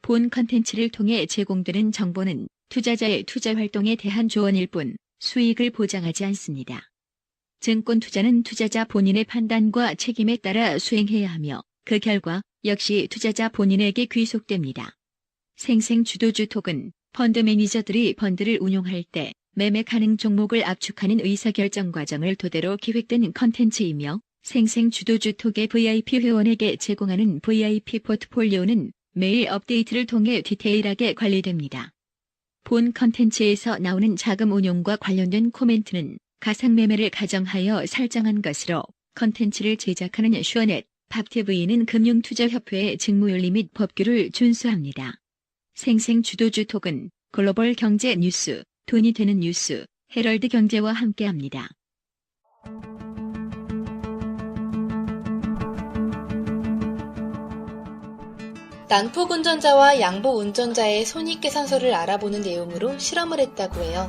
본 컨텐츠를 통해 제공되는 정보는 투자자의 투자 활동에 대한 조언일 뿐 수익을 보장하지 않습니다. 증권 투자는 투자자 본인의 판단과 책임에 따라 수행해야 하며 그 결과 역시 투자자 본인에게 귀속됩니다. 생생주도주 톡은 펀드 매니저들이 펀드를 운용할 때 매매 가능 종목을 압축하는 의사결정 과정을 토대로 기획된 컨텐츠이며 생생주도주 톡의 VIP 회원에게 제공하는 VIP 포트폴리오는 매일 업데이트를 통해 디테일하게 관리됩니다. 본 컨텐츠에서 나오는 자금 운용과 관련된 코멘트는 가상매매를 가정하여 설정한 것으로 컨텐츠를 제작하는 슈어넷, 밥TV는 금융투자협회의 직무윤리 및 법규를 준수합니다. 생생주도주 톡은 글로벌 경제 뉴스, 돈이 되는 뉴스, 헤럴드 경제와 함께합니다. 난폭 운전자와 양보 운전자의 손익계산서를 알아보는 내용으로 실험을 했다고 해요.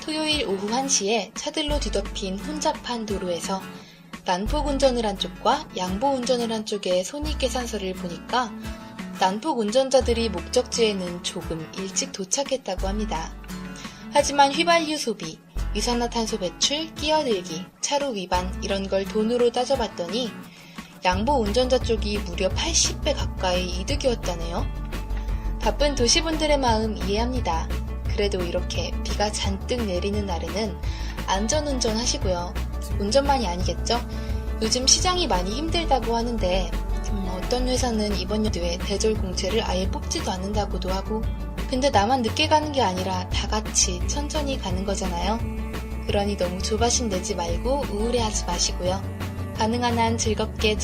토요일 오후 1시에 차들로 뒤덮인 혼잡한 도로에서 난폭 운전을 한 쪽과 양보 운전을 한 쪽의 손익계산서를 보니까 난폭 운전자들이 목적지에는 조금 일찍 도착했다고 합니다. 하지만 휘발유 소비, 이산화탄소 배출, 끼어들기, 차로 위반 이런 걸 돈으로 따져봤더니 양보 운전자 쪽이 무려 80배 가까이 이득이었다네요. 바쁜 도시분들의 마음 이해합니다. 그래도 이렇게 비가 잔뜩 내리는 날에는 안전운전 하시고요. 운전만이 아니겠죠? 요즘 시장이 많이 힘들다고 하는데 어떤 회사는 이번 연도에 대절 공채를 아예 뽑지도 않는다고도 하고 근데 나만 늦게 가는 게 아니라 다 같이 천천히 가는 거잖아요. 그러니 너무 조바심 내지 말고 우울해하지 마시고요. 가능한 한 즐겁게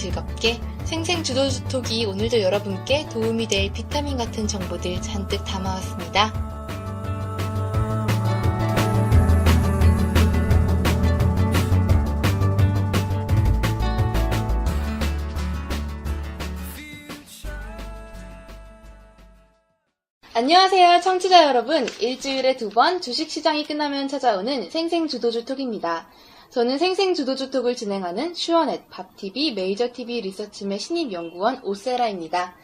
생생주도주톡이 오늘도 여러분께 도움이 될 비타민 같은 정보들 잔뜩 담아왔습니다. 안녕하세요 청취자 여러분, 일주일에 2번 주식시장이 끝나면 찾아오는 생생주도주톡입니다. 저는 생생주도주톡을 진행하는 슈어넷, 밥TV, 메이저TV 리서치매 신입연구원 오세라입니다.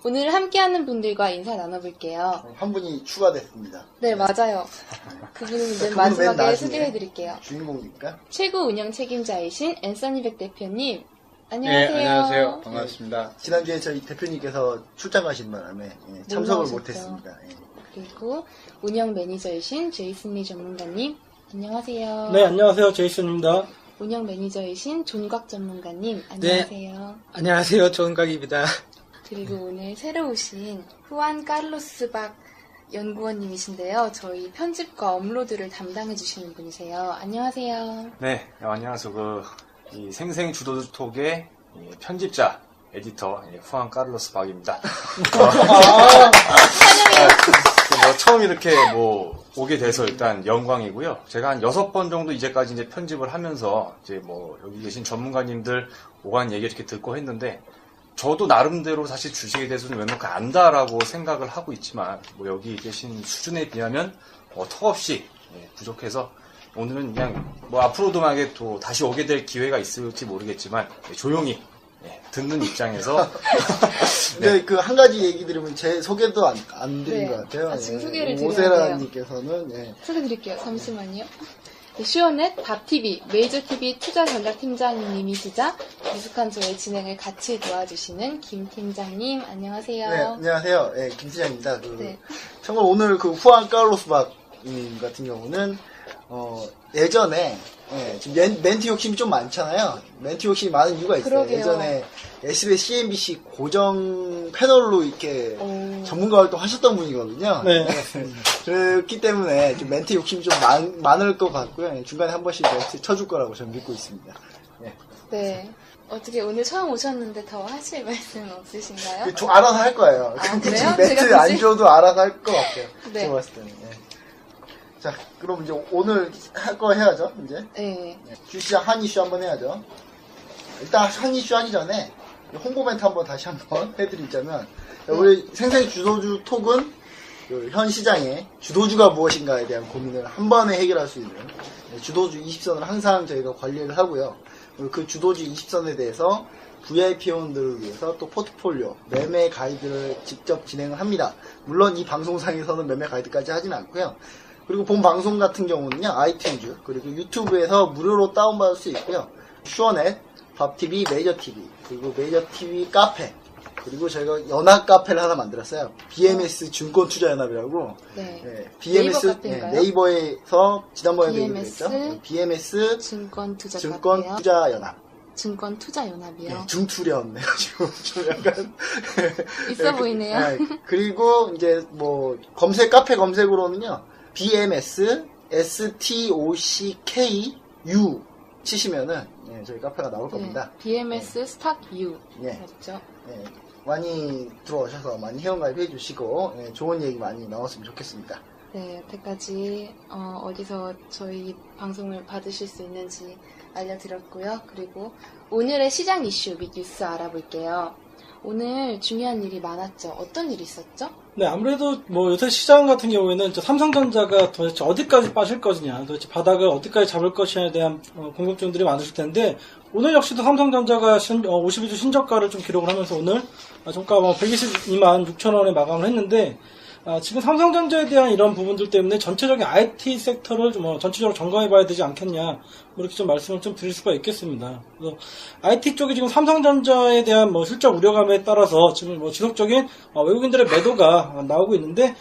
오늘 함께하는 분들과 인사 나눠볼게요. 한 분이 추가됐습니다. 네, 맞아요. 그분은 맨 마지막에 소개해드릴게요. 주인공입니까? 최고 운영 책임자이신 앤서니 백 대표님, 안녕하세요. 네, 안녕하세요. 반갑습니다. 지난주에 저희 대표님께서 출장 가신 바람에 참석을 못했습니다. 그리고 운영 매니저이신 제이슨 리 전문가님, 안녕하세요. 네, 안녕하세요. 제이슨입니다. 운영 매니저이신 존곽 전문가님, 안녕하세요. 네, 안녕하세요. 존각입니다. 그리고 오늘 새로 오신 후안 카를로스 박 연구원님이신데요. 저희 편집과 업로드를 담당해주시는 분이세요. 안녕하세요. 네, 안녕하세요. 이 생생주도톡의 편집자, 에디터 후안 카를로스 박입니다. 처음 이렇게 오게 돼서 일단 영광이고요. 제가 한 6번 정도 이제까지 편집을 하면서 여기 계신 전문가님들 오간 얘기 이렇게 듣고 했는데 저도 나름대로 사실 주식에 대해서는 웬만큼 안다라고 생각을 하고 있지만 여기 계신 수준에 비하면 턱없이 부족해서 오늘은 그냥 앞으로도 만약에 또 다시 오게 될 기회가 있을지 모르겠지만 조용히 듣는 입장에서 근데 그 한 가지 얘기 들으면 제 소개도 안 드린 것 같아요. 지금 소개를 드려야 돼요. 오세라님께서는 소개드릴게요. 잠시만요. 슈어넷, 밥TV, 메이저TV 투자전략팀장님이시자 미숙한소의 진행을 같이 도와주시는 김 팀장님, 안녕하세요. 네, 안녕하세요. 김 팀장입니다. 네. 참고로 오늘 그 후안 카를로스 박님 같은 경우는 예전에 지금 멘트 욕심이 좀 많잖아요. 멘트 욕심이 많은 이유가 있어요. 그러게요. 예전에 SBS, CNBC 고정 패널로 이렇게 전문가 활동 하셨던 분이거든요. 네. 그렇기 때문에 좀 멘트 욕심이 좀 많을 것 같고요. 중간에 한 번씩 멘트 쳐줄 거라고 저는 믿고 있습니다. 네. 어떻게 오늘 처음 오셨는데 더 하실 말씀 없으신가요? 좀 알아서 할 거예요. 그래요? 멘트 안 줘도 알아서 할 것 같아요. 네. 제가 봤을 때는. 자, 그럼 이제 오늘 할 거 해야죠, 이제. 네. 주시장 한 이슈 한번 해야죠. 일단 한 이슈 하기 전에 홍보 멘트 한번 다시 한번 해드리자면, 우리 생생주도주 톡은 현 시장의 주도주가 무엇인가에 대한 고민을 한 번에 해결할 수 있는 주도주 20선을 항상 저희가 관리를 하고요. 그 주도주 20선에 대해서 VIP 회원들을 위해서 또 포트폴리오 매매 가이드를 직접 진행을 합니다. 물론 이 방송상에서는 매매 가이드까지 하진 않고요. 그리고 본 방송 같은 경우는요, 아이튠즈 그리고 유튜브에서 무료로 다운받을 수 있고요. 슈어넷, 밥TV, 메이저TV, 그리고 메이저TV 카페, 그리고 저희가 연합 카페를 하나 만들었어요. BMS 증권투자연합이라고. 네. 네, BMS 네이버 카페인가요? 네이버에서 지난번에 BMS 얘기했죠. BMS 증권투자연합. 증권투자연합. 요 네, 중투련 해가지고 좀 약간 있어 보이네요. 네, 그리고 이제 뭐 카페 검색으로는요, BMS STOCKU 치시면은 저희 카페가 나올 겁니다. BMS 스탁 U. 예. 맞죠? 네, 많이 들어오셔서 많이 회원가입 해주시고 좋은 얘기 많이 나왔으면 좋겠습니다. 네, 여태까지 어디서 저희 방송을 받으실 수 있는지 알려드렸고요. 그리고 오늘의 시장 이슈 및 뉴스 알아볼게요. 오늘 중요한 일이 많았죠. 어떤 일이 있었죠? 네, 아무래도 뭐 요새 시장 같은 경우에는 이제 삼성전자가 도대체 어디까지 빠질 것이냐, 도대체 바닥을 어디까지 잡을 것이냐에 대한 궁금증들이 많으실 텐데, 오늘 역시도 삼성전자가 52주 신저가를 좀 기록을 하면서 오늘 종가 122만 6천 원에 마감을 했는데, 지금 삼성전자에 대한 이런 부분들 때문에 전체적인 IT 섹터를 좀 전체적으로 점검해 봐야 되지 않겠냐, 뭐 이렇게 좀 말씀을 좀 드릴 수가 있겠습니다. 그래서 IT 쪽이 지금 삼성전자에 대한 실적 우려감에 따라서 지금 지속적인 외국인들의 매도가 나오고 있는데,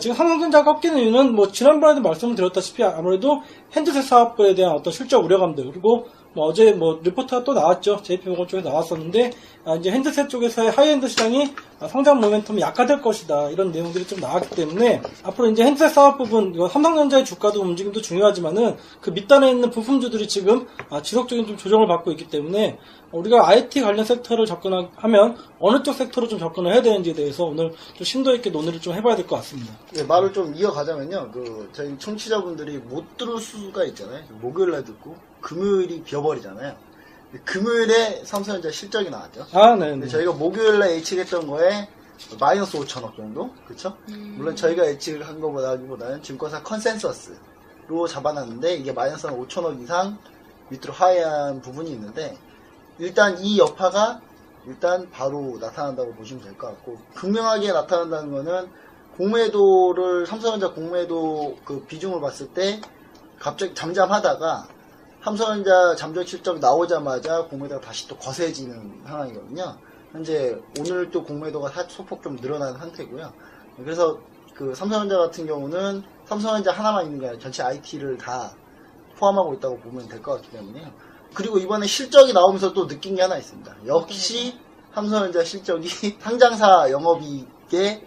지금 삼성전자가 꺾이는 이유는 지난번에도 말씀을 드렸다시피 아무래도 핸드셋 사업부에 대한 어떤 실적 우려감들, 그리고 어제 리포트가 또 나왔죠. JP모건 쪽에 나왔었는데, 이제 핸드셋 쪽에서의 하이엔드 시장이 성장 모멘텀이 약화될 것이다, 이런 내용들이 좀 나왔기 때문에 앞으로 이제 핸드셋 사업 부분, 이거 삼성전자의 주가도 움직임도 중요하지만은 그 밑단에 있는 부품주들이 지금 지속적인 좀 조정을 받고 있기 때문에 우리가 IT 관련 섹터를 접근하면 어느 쪽 섹터로 좀 접근을 해야 되는지에 대해서 오늘 좀 심도 있게 논의를 좀 해봐야 될 것 같습니다. 네, 말을 좀 이어가자면요, 저희 청취자분들이 못 들을 수가 있잖아요. 목요일날 듣고 금요일이 비어버리잖아요. 금요일에 삼성전자 실적이 나왔죠. 네. 저희가 목요일날 예측했던 거에 마이너스 5천억 정도, 그렇죠? 물론 저희가 예측을 한 거보다는 증권사 컨센서스로 잡아놨는데, 이게 마이너스 5천억 이상 밑으로 하회한 부분이 있는데, 일단 이 여파가 바로 나타난다고 보시면 될 것 같고, 극명하게 나타난다는 거는 공매도를, 삼성전자 공매도 그 비중을 봤을 때 갑자기 잠잠하다가 삼성전자 잠정 실적 나오자마자 공매도가 다시 또 거세지는 상황이거든요. 현재 오늘 또 공매도가 소폭 좀 늘어난 상태고요. 그래서 그 삼성전자 같은 경우는 삼성전자 하나만 있는 게 아니라 전체 IT를 다 포함하고 있다고 보면 될 것 같기 때문에요. 그리고 이번에 실적이 나오면서 또 느낀 게 하나 있습니다. 역시 삼성전자 실적이 상장사 영업이익의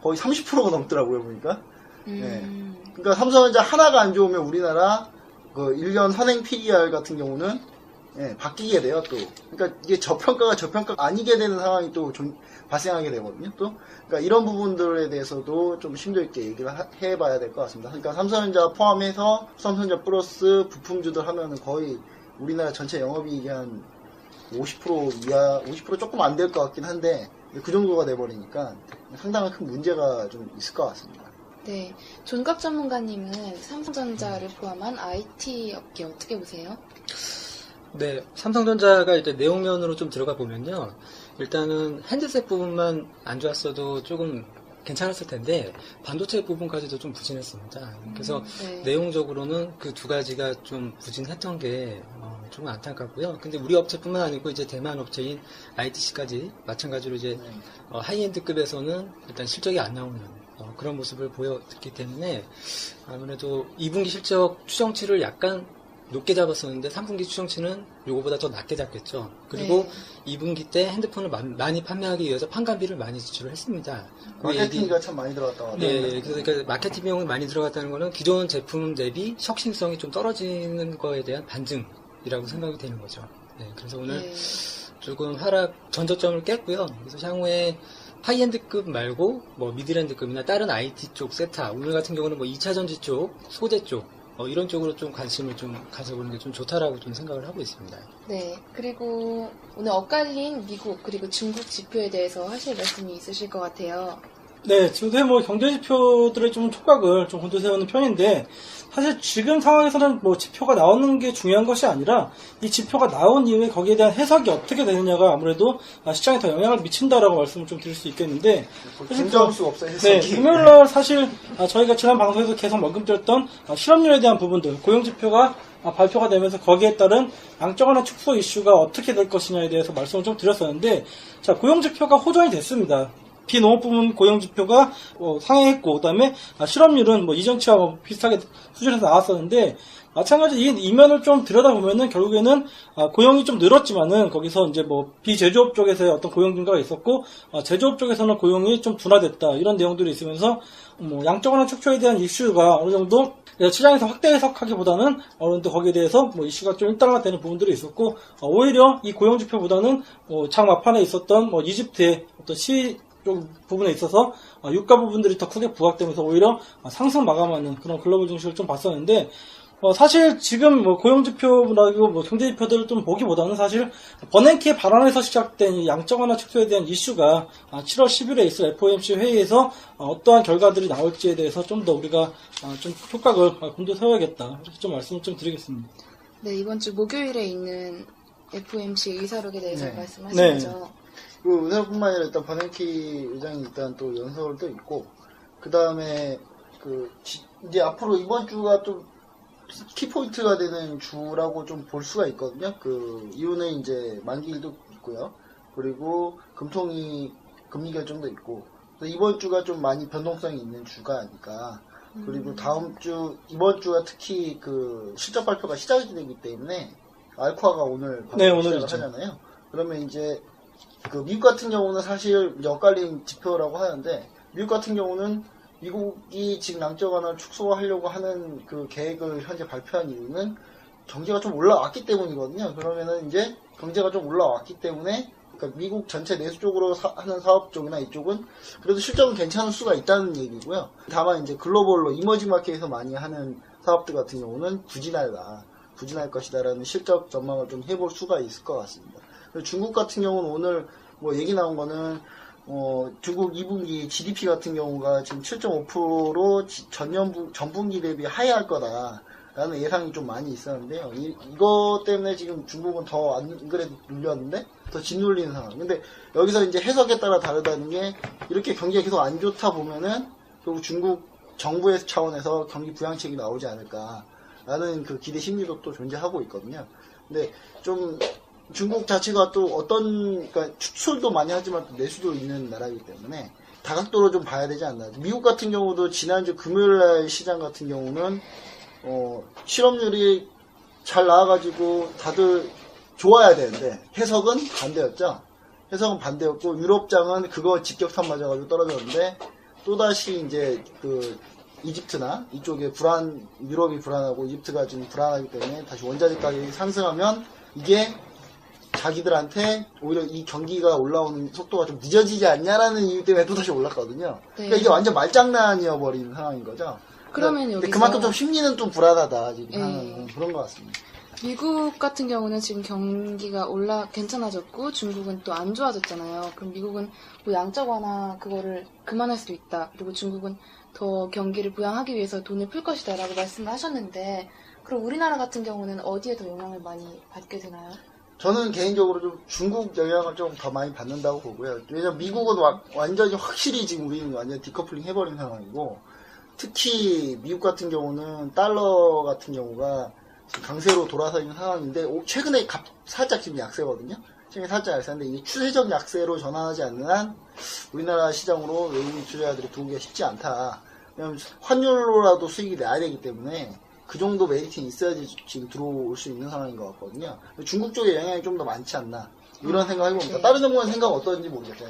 거의 30%가 넘더라고요, 보니까. 네. 그러니까 삼성전자 하나가 안 좋으면 우리나라 그 1년 선행 PER 같은 경우는 바뀌게 돼요, 또. 그러니까 이게 저평가가 아니게 되는 상황이 또 발생하게 되거든요, 또. 그러니까 이런 부분들에 대해서도 좀 심도 있게 얘기를 해봐야 될 것 같습니다. 그러니까 삼성전자 포함해서 삼성전자 플러스 부품주들 하면은 거의 우리나라 전체 영업이익이 한 50% 이하, 50% 조금 안 될 것 같긴 한데, 그 정도가 돼버리니까 상당한 큰 문제가 좀 있을 것 같습니다. 네, 존갑 전문가님은 삼성전자를 포함한 IT 업계 어떻게 보세요? 네, 삼성전자가 이제 내용면으로 좀 들어가 보면요. 일단은 핸드셋 부분만 안 좋았어도 조금 괜찮았을 텐데 반도체 부분까지도 좀 부진했습니다. 그래서 네. 내용적으로는 그 두 가지가 좀 부진했던 게 조금 안타깝고요. 근데 우리 업체뿐만 아니고 이제 대만 업체인 ITC까지 마찬가지로 이제 하이엔드급에서는 일단 실적이 안 나오는 그런 모습을 보였기 때문에 아무래도 2분기 실적 추정치를 약간 높게 잡았었는데 3분기 추정치는 요거보다 더 낮게 잡겠죠. 그리고 2분기 때 핸드폰을 많이 판매하기 위해서 판관비를 많이 지출을 했습니다. 마케팅비가 참 많이 들어갔다고 네, 그러니까 마케팅 비용이 많이 들어갔다는 거는 기존 제품 대비 혁신성이 좀 떨어지는 거에 대한 반증이라고 생각이 되는 거죠. 네, 그래서 오늘 조금 하락 전저점을 깼고요. 그래서 향후에 하이엔드급 말고 미드랜드급이나 다른 IT 쪽 세타, 오늘 같은 경우는 2차 전지 쪽, 소재 쪽 이런 쪽으로 좀 관심을 좀 가져보는 게 좀 좋다라고 좀 생각을 하고 있습니다. 네, 그리고 오늘 엇갈린 미국 그리고 중국 지표에 대해서 하실 말씀이 있으실 것 같아요. 네, 지금도 뭐 경제 지표들의 좀 촉각을 좀 곤두세우는 편인데, 사실 지금 상황에서는 뭐 지표가 나오는 게 중요한 것이 아니라, 이 지표가 나온 이후에 거기에 대한 해석이 어떻게 되느냐가 아무래도 시장에 더 영향을 미친다라고 말씀을 좀 드릴 수 있겠는데, 긍정할 수가 없어요, 네, 해석이. 금요일날 사실 저희가 지난 방송에서 계속 머금뜨렸던 실업률에 대한 부분들, 고용지표가 발표가 되면서 거기에 따른 양적완화 축소 이슈가 어떻게 될 것이냐에 대해서 말씀을 좀 드렸었는데, 자, 고용지표가 호전이 됐습니다. 비농업 부문 고용지표가 상회했고, 그 다음에 실업률은 뭐 이전치와 비슷하게 수준에서 나왔었는데, 마찬가지 이 이면을 좀 들여다보면은 결국에는 고용이 좀 늘었지만은 거기서 이제 뭐 비제조업 쪽에서의 어떤 고용 증가가 있었고, 제조업 쪽에서는 고용이 좀 둔화됐다, 이런 내용들이 있으면서 뭐 양적완화 축소에 대한 이슈가 어느 정도 시장에서 확대 해석하기보다는 어느 정도 거기에 대해서 뭐 이슈가 좀 일단화가 되는 부분들이 있었고, 오히려 이 고용 지표보다는 장 막판에 있었던 뭐 이집트의 어떤 시위 쪽 부분에 있어서 유가 부분들이 더 크게 부각되면서 오히려 상승 마감하는 그런 글로벌 증시를 좀 봤었는데, 사실 지금 뭐 고용지표라고 뭐 경제지표들을 좀 보기보다는 사실 버냉키의 발언에서 시작된 이 양적완화 축소에 대한 이슈가 7월 10일에 있을 FOMC 회의에서 어떠한 결과들이 나올지에 대해서 좀 더 우리가 좀 촉각을 곤두세워야겠다, 이렇게 좀 말씀을 좀 드리겠습니다. 네, 이번 주 목요일에 있는 FOMC 의사록에 대해서 네. 말씀하시죠. 그 의사뿐만 아니라 일단 버냉키 의장이 일단 또 연설을 또 있고, 그 다음에 이제 앞으로 이번 주가 좀 키포인트가 되는 주라고 좀 볼 수가 있거든요. 그 이유는 이제 만기일도 있고요. 그리고 금통위 금리 결정도 있고, 그래서 이번 주가 좀 많이 변동성이 있는 주가 아닐까. 그리고 다음 주, 이번 주가 특히 그 실적 발표가 시작이 되기 때문에 알코아가 오늘 네, 바로 오늘 시작을 있죠. 하잖아요. 그러면 이제 그 미국 같은 경우는 사실 엇갈린 지표라고 하는데, 미국 같은 경우는 미국이 지금 양적완화 축소하려고 하는 그 계획을 현재 발표한 이유는 경제가 좀 올라왔기 때문이거든요. 그러면은 이제 경제가 좀 올라왔기 때문에, 그러니까 미국 전체 내수 쪽으로 하는 사업 쪽이나 이쪽은 그래도 실적은 괜찮을 수가 있다는 얘기고요. 다만 이제 글로벌로 이머징 마켓에서 많이 하는 사업들 같은 경우는 부진할 것이다라는 실적 전망을 좀 해볼 수가 있을 것 같습니다. 중국 같은 경우는 오늘 뭐 얘기 나온 거는 중국 2분기 GDP 같은 경우가 지금 7.5%로 전분기 대비 하회할 거다라는 예상이 좀 많이 있었는데요. 이거 때문에 지금 중국은 더 안 그래도 눌렸는데 더 짓눌리는 상황. 근데 여기서 이제 해석에 따라 다르다는 게, 이렇게 경기가 계속 안 좋다 보면은 결국 중국 정부의 차원에서 경기 부양책이 나오지 않을까라는 그 기대 심리도 또 존재하고 있거든요. 근데 좀 중국 자체가 또 그러니까 수출도 많이 하지만 또 내수도 있는 나라이기 때문에 다각도로 좀 봐야 되지 않나. 미국 같은 경우도 지난주 금요일날 시장 같은 경우는 실업률이 잘 나와가지고 다들 좋아야 되는데 해석은 반대였죠. 해석은 반대였고, 유럽장은 그거 직격탄 맞아가지고 떨어졌는데, 또다시 이제 그 이집트나 이쪽에 유럽이 불안하고 이집트가 지금 불안하기 때문에 다시 원자재 가격이 상승하면 이게 자기들한테 오히려 이 경기가 올라오는 속도가 좀 늦어지지 않냐라는 이유 때문에 또다시 올랐거든요. 네. 그러니까 이게 완전 말장난이어버린 상황인 거죠. 그러면 근데 여기서 그만큼 좀 심리는 좀 불안하다, 지금 네. 상황은. 그런 것 같습니다. 미국 같은 경우는 지금 경기가 괜찮아졌고 중국은 또 안 좋아졌잖아요. 그럼 미국은 뭐 양적 완화 그거를 그만할 수도 있다. 그리고 중국은 더 경기를 부양하기 위해서 돈을 풀 것이다 라고 말씀을 하셨는데, 그럼 우리나라 같은 경우는 어디에 더 영향을 많이 받게 되나요? 저는 개인적으로 좀 중국 영향을 좀 더 많이 받는다고 보고요. 왜냐면 미국은 완전히 확실히 지금 우리는 완전 디커플링 해버린 상황이고, 특히 미국 같은 경우는 달러 같은 경우가 지금 강세로 돌아서 있는 상황인데, 최근에 살짝 지금 약세거든요. 최근에 살짝 약세인데, 이게 추세적 약세로 전환하지 않는 한 우리나라 시장으로 외국인 투자자들이 들어오기가 쉽지 않다. 왜냐면 환율로라도 수익이 내야 되기 때문에 그 정도 메리트는 있어야지 지금 들어올 수 있는 상황인 것 같거든요. 중국 쪽에 영향이 좀 더 많지 않나, 이런 생각 해봅니다. 네. 다른 정부는 생각 어떤지 모르겠어요.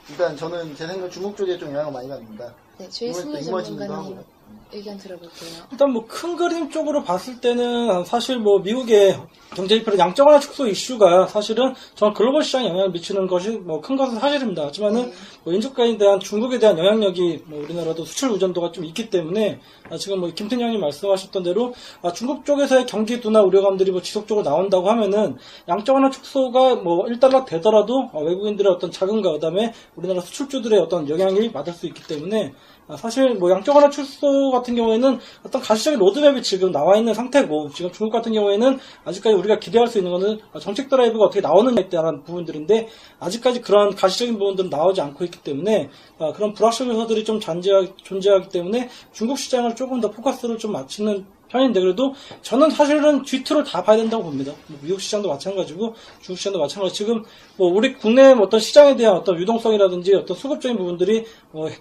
일단 저는 제 생각 중국 쪽에 좀 영향을 많이 받는다. 네, 최승윤 이머징도 전문가님 하고. 의견 들어볼게요. 일단 뭐 큰 그림 쪽으로 봤을 때는 사실 뭐 미국의 경제 지표의 양적 완화 축소 이슈가 사실은 전 글로벌 시장에 영향을 미치는 것이 뭐 큰 것은 사실입니다. 하지만은 뭐 인접가에 대한 중국에 대한 영향력이 뭐 우리나라도 수출 의존도가 좀 있기 때문에 지금 뭐 김태형님 말씀하셨던 대로 중국 쪽에서의 경기 둔화 우려감들이 뭐 지속적으로 나온다고 하면은 양적 완화 축소가 뭐 1달러 되더라도 외국인들의 어떤 자금과 그다음에 우리나라 수출주들의 어떤 영향이 받을 수 있기 때문에 사실 뭐 양적 완화 축소 같은 경우에는 어떤 가시적인 로드맵이 지금 나와 있는 상태고, 지금 중국 같은 경우에는 아직까지 우리가 기대할 수 있는 거는 정책 드라이브가 어떻게 나오느냐에 대한 부분들인데, 아직까지 그러한 가시적인 부분들은 나오지 않고 있기 때문에 그런 불확실 요소들이 좀 존재하기 때문에 중국 시장을 조금 더 포커스를 좀 맞추는 편인데, 그래도 저는 사실은 G2를 다 봐야 된다고 봅니다. 뭐 미국 시장도 마찬가지고 중국 시장도 마찬가지. 지금 뭐 우리 국내 어떤 시장에 대한 어떤 유동성이라든지 어떤 수급적인 부분들이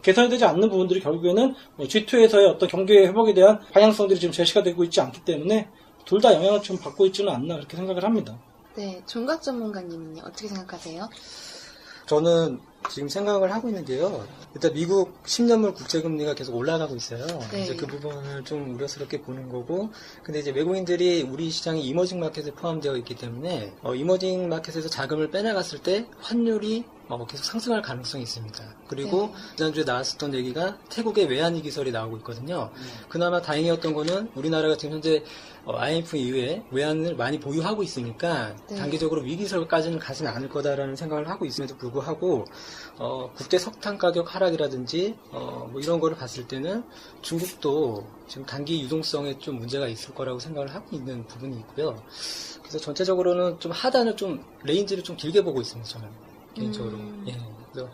개선이 되지 않는 부분들이 결국에는 G2에서의 어떤 경기 회복에 대한 방향성들이 지금 제시가 되고 있지 않기 때문에 둘 다 영향을 좀 받고 있지는 않나 그렇게 생각을 합니다. 네, 종각 전문가님은요, 어떻게 생각하세요? 저는 지금 생각을 하고 있는 게요. 일단 미국 10년물 국제금리가 계속 올라가고 있어요. 네. 이제 그 부분을 좀 우려스럽게 보는 거고, 근데 이제 외국인들이 우리 시장이 이머징 마켓에 포함되어 있기 때문에 이머징 마켓에서 자금을 빼나갔을 때 환율이 계속 상승할 가능성이 있습니다. 그리고 네. 지난주에 나왔었던 얘기가 태국의 외환위 기설이 나오고 있거든요. 그나마 다행이었던 거는 우리나라가 지금 현재 IMF 이후에 외환을 많이 보유하고 있으니까 네. 단기적으로 위기설까지는 가지는 않을 거다라는 생각을 하고 있음에도 불구하고 국제 석탄 가격 하락이라든지 뭐 이런 거를 봤을 때는 중국도 지금 단기 유동성에 좀 문제가 있을 거라고 생각을 하고 있는 부분이 있고요. 그래서 전체적으로는 좀 하단을 좀 레인지를 좀 길게 보고 있습니다. 저는 개인적으로. 예. 그래서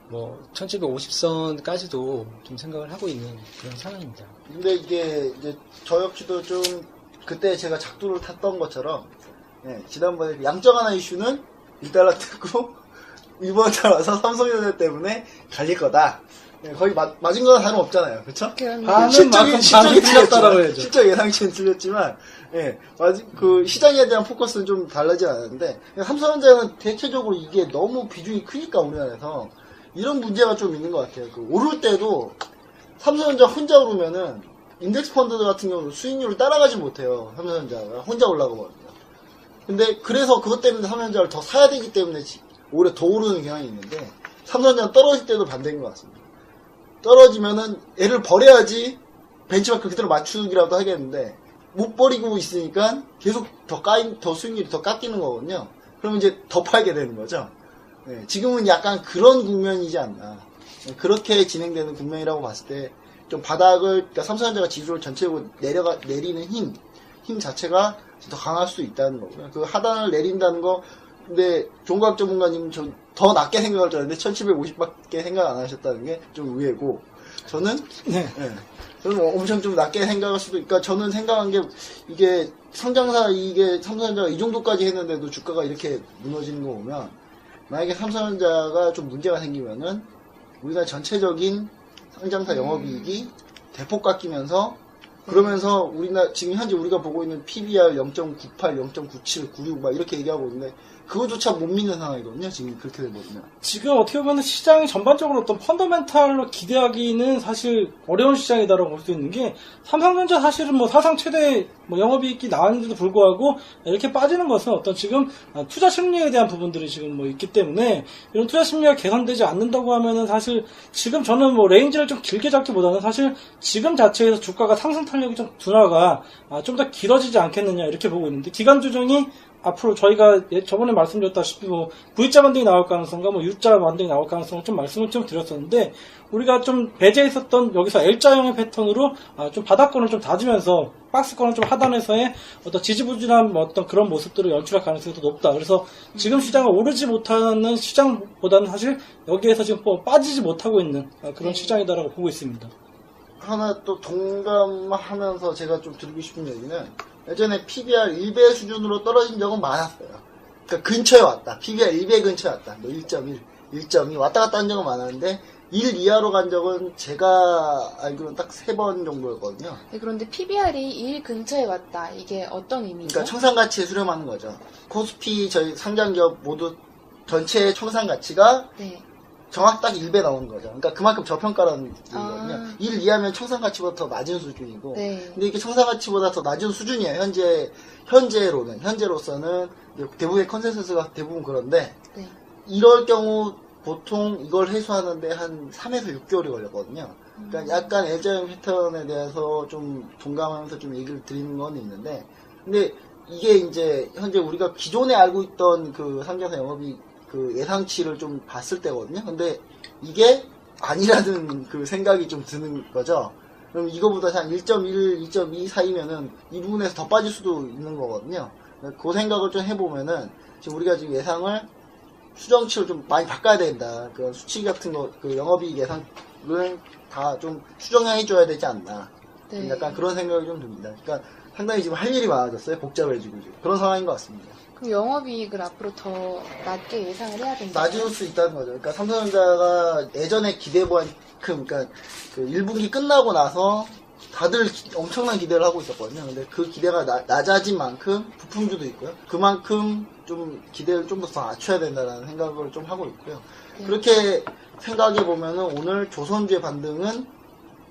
뭐 1750선까지도 좀 생각을 하고 있는 그런 상황입니다. 근데 이게 이제 저 역시도 좀 그때 제가 작두를 탔던 것처럼 지난번에 양적 완화 이슈는 1달러 뜨고 이번 달 와서 삼성전자 때문에 갈릴 거다. 거의 맞은 거나 다름없잖아요. 그렇죠? 반은 만큼 반이 틀렸다라고 해야죠. 실적 예상치는 틀렸지만 그 시장에 대한 포커스는 좀 달라지지 않았는데, 삼성전자는 대체적으로 이게 너무 비중이 크니까 우리나라에서 이런 문제가 좀 있는 것 같아요. 그 오를 때도 삼성전자 혼자 오르면은 인덱스 펀드들 같은 경우는 수익률을 따라가지 못해요. 삼성전자가 혼자 올라가거든요. 근데 그래서 그것 때문에 삼성전자를 더 사야 되기 때문에 오히려 더 오르는 경향이 있는데, 삼성전자는 떨어질 때도 반대인 것 같습니다. 떨어지면은 애를 버려야지 벤치마크 그대로 맞추기라도 하겠는데, 못 버리고 있으니까 계속 더 수익률이 더 깎이는 거거든요. 그러면 이제 더 팔게 되는 거죠. 지금은 약간 그런 국면이지 않나. 그렇게 진행되는 국면이라고 봤을 때, 좀 바닥을, 그러니까 삼성전자가 지수를 전체적으로 내리는 힘 자체가 더 강할 수 있다는 거고요. 그 하단을 내린다는 거, 근데 종각 전문가님 더 낮게 생각할 줄 알았는데 1750밖에 생각 안 하셨다는 게 좀 의외고, 저는 저는 엄청 좀 낮게 생각할 수도, 그러니까 저는 생각한 게, 이게 상장사 이게 삼성전자가 이 정도까지 했는데도 주가가 이렇게 무너지는 거 보면, 만약에 삼성전자가 좀 문제가 생기면은 우리나라 전체적인 상장사 영업이익이 대폭 깎이면서, 그러면서 우리나라 지금 현재 우리가 보고 있는 PBR 0.98, 0.97, 96 막 이렇게 얘기하고 있는데, 그거조차 못 믿는 상황이거든요. 지금 그렇게 되거든요. 지금 어떻게 보면 시장이 전반적으로 어떤 펀더멘탈로 기대하기는 사실 어려운 시장이다라고 볼 수 있는 게, 삼성전자 사실은 뭐 사상 최대 영업이익이 나왔는데도 불구하고 이렇게 빠지는 것은 어떤 지금 투자 심리에 대한 부분들이 지금 있기 때문에, 이런 투자 심리가 개선되지 않는다고 하면은 사실 지금 저는 레인지를 좀 길게 잡기보다는 사실 지금 자체에서 주가가 상승 탄력이 좀 둔화가 좀 더 길어지지 않겠느냐 이렇게 보고 있는데, 기간 조정이 앞으로 저희가 저번에 말씀드렸다시피 V자 반등이 나올 가능성과 U자 반등이 나올 가능성을 좀 말씀을 좀 드렸었는데, 우리가 좀 배제했었던 여기서 L자형의 패턴으로 좀 바닥권을 좀 다지면서 박스권을 좀 하단에서의 어떤 지지부진한 어떤 그런 모습들을 연출할 가능성이 더 높다. 그래서 지금 시장을 오르지 못하는 시장보다는 사실 여기에서 지금 빠지지 못하고 있는 그런 시장이다라고 보고 있습니다. 하나 또 동감하면서 제가 좀 드리고 싶은 얘기는, 예전에 PBR 1배 수준으로 떨어진 적은 많았어요. 그러니까 근처에 왔다. PBR 1배 근처에 왔다. 1.1, 1.2 왔다 갔다 한 적은 많았는데, 1 이하로 간 적은 제가 알기로는 딱 3번 정도였거든요. 네, 그런데 PBR이 1 근처에 왔다. 이게 어떤 의미죠? 그러니까 청산가치에 수렴하는 거죠. 코스피 저희 상장기업 모두 전체 청산가치가 정확 딱 1배 나오는 거죠. 그러니까 그만큼 저평가라는 얘기거든요. 그러니까 1 이하면 청산가치보다 더 낮은 수준이고 네. 근데 이게 청산가치보다 더 낮은 수준이에요. 현재로서는 대부분의 컨센서스가 대부분 그런데 네. 이럴 경우 보통 이걸 해소하는데 한 3에서 6개월이 걸렸거든요. 그러니까 약간 애자형 패턴에 대해서 좀 동감하면서 좀 얘기를 드리는 건 있는데 근데 이게 이제 현재 우리가 기존에 알고 있던 그 상장사 영업이 그 예상치를 좀 봤을 때거든요. 근데 이게 아니라는 그 생각이 좀 드는 거죠. 그럼 이거보다 한 1.1, 2.2 사이면은 이 부분에서 더 빠질 수도 있는 거거든요. 그 생각을 좀 해보면은 지금 우리가 지금 예상을 수정치를 좀 많이 바꿔야 된다. 그 수치 같은 거, 그 영업이익 예상을 다 좀 수정해줘야 되지 않나. 네. 약간 그런 생각이 좀 듭니다. 그러니까 상당히 지금 할 일이 많아졌어요. 복잡해지고 지금. 그런 상황인 것 같습니다. 그럼 영업이익을 앞으로 더 낮게 예상을 해야 된다. 낮을 수 있다는 거죠. 그러니까 삼성전자가 예전에 기대보만큼, 그러니까 그 1분기 끝나고 나서 다들 엄청난 기대를 하고 있었거든요. 근데 그 기대가 낮아진 만큼 부품주도 있고요. 그만큼 좀 기대를 좀 더 낮춰야 된다는 생각을 좀 하고 있고요. 네. 그렇게 생각해 보면은 오늘 조선주의 반등은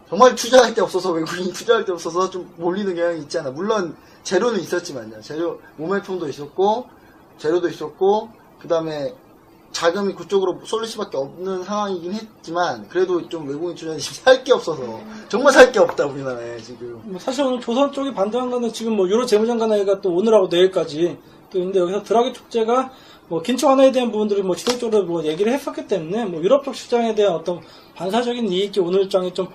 정말 투자할 데 없어서 외국인이 투자할 데 없어서 좀 몰리는 경향이 있지 않아. 물론 재료는 있었지만요. 재료 모멘텀도 있었고 재료도 있었고 그 다음에 자금이 그쪽으로 쏠릴 수밖에 없는 상황이긴 했지만 그래도 좀 외국인 투자는 지금 살 게 없어서 정말 살 게 없다 우리나라에 지금. 뭐 사실 오늘 조선 쪽이 반등한 거는 지금 뭐 유로 재무장관회의가 또 오늘하고 내일까지 또 있는데 여기서 드라기 축제가 뭐 긴축 완화에 대한 부분들을 뭐 지속적으로 뭐 얘기를 했었기 때문에 뭐 유럽 쪽 시장에 대한 어떤 반사적인 이익이 오늘 장에 좀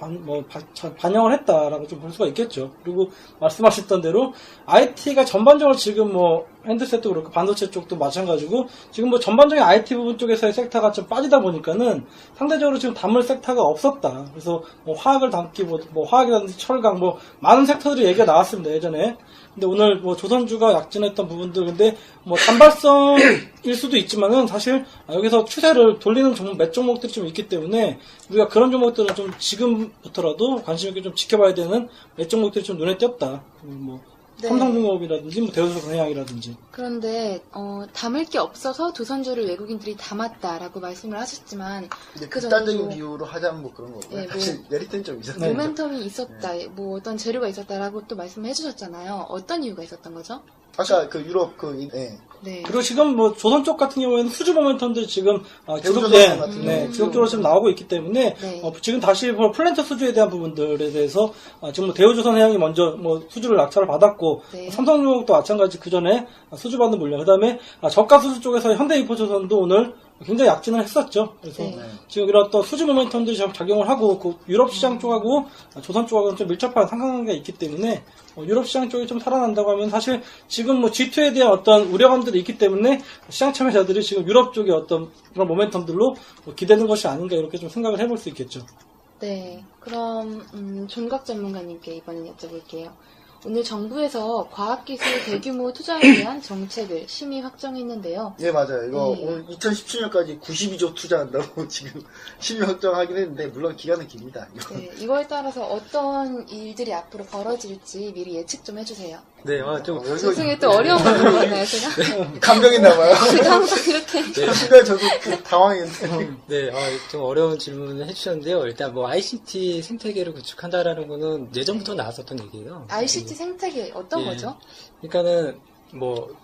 반영을 했다라고 좀 볼 수가 있겠죠. 그리고 말씀하셨던 대로 IT가 전반적으로 지금 뭐 핸드셋도 그렇고 반도체 쪽도 마찬가지고 지금 뭐 전반적인 IT 부분 쪽에서의 섹터가 좀 빠지다 보니까는 상대적으로 지금 담을 섹터가 없었다. 그래서 뭐 화학을 담기 뭐 화학이라든지 철강 뭐 많은 섹터들이 얘기가 나왔습니다. 예전에. 근데 오늘 뭐 조선주가 약진했던 부분들 근데 뭐 단발성일 수도 있지만은 사실 여기서 추세를 돌리는 몇 종목들이 좀 있기 때문에 우리가 그런 종목들은 좀 지금부터라도 관심 있게 좀 지켜봐야 되는 몇 종목들이 좀 눈에 띄었다. 뭐 네. 삼성중공업이라든지 뭐 대우조선해양이라든지. 그런데 담을 게 없어서 조선주를 외국인들이 담았다라고 말씀을 하셨지만 근데 그 극단적인 정도 비유로 하자면 뭐 그런 거고. 네, 뭐- 사실 메리트는 좀 있었어요. 모멘텀이 있었다, 뭐 어떤 재료가 있었다라고 또 말씀을 해주셨잖아요. 어떤 이유가 있었던 거죠? 아까 그 유럽 예. 네. 그리고 지금 뭐 조선 쪽 같은 경우에는 수주 모멘텀들이 지금 대우조선 같은 지속적으로 지금 나오고 있기 때문에 네. 지금 다시 뭐 플랜트 수주에 대한 부분들에 대해서 지금 뭐 대우조선해양이 먼저 뭐 수주를 낙찰을 받았고 네. 삼성중공업도 마찬가지 그 전에 수주 받는 물량 그다음에 저가 수주 쪽에서 현대인포조선도 오늘 굉장히 약진을 했었죠. 그래서 네. 지금 이런 또 수주 모멘텀들이 좀 작용을 하고 그 유럽 시장 쪽하고 조선 쪽하고는 좀 밀접한 상관관계가 있기 때문에 유럽 시장 쪽이 좀 살아난다고 하면 사실 지금 뭐 G2에 대한 어떤 우려감들이 있기 때문에 시장 참여자들이 지금 유럽 쪽의 어떤 그런 모멘텀들로 기대는 것이 아닌가 이렇게 좀 생각을 해볼 수 있겠죠. 네. 그럼 존각 전문가님께 이번엔 여쭤볼게요. 오늘 정부에서 과학기술 대규모 투자에 대한 정책을 심의 확정했는데요. 예, 맞아요. 이거 네. 오늘 2017년까지 92조 투자한다고 지금 심의 확정하긴 했는데, 물론 기간은 깁니다. 이거. 네, 이거에 따라서 어떤 일들이 앞으로 벌어질지 미리 예측 좀 해주세요. 네, 좀 죄송해요, 또 어려운 거 물어봤나요, 제가? 감정했나봐요. 제가 항상 이렇게. 순간 저도 당황했는데. 네, 좀 어려운 질문을 해주셨는데요. 일단 뭐 ICT 생태계를 구축한다라는 거는 예전부터 나왔었던 얘기예요. ICT 생태계 어떤 예. 거죠? 그러니까는 뭐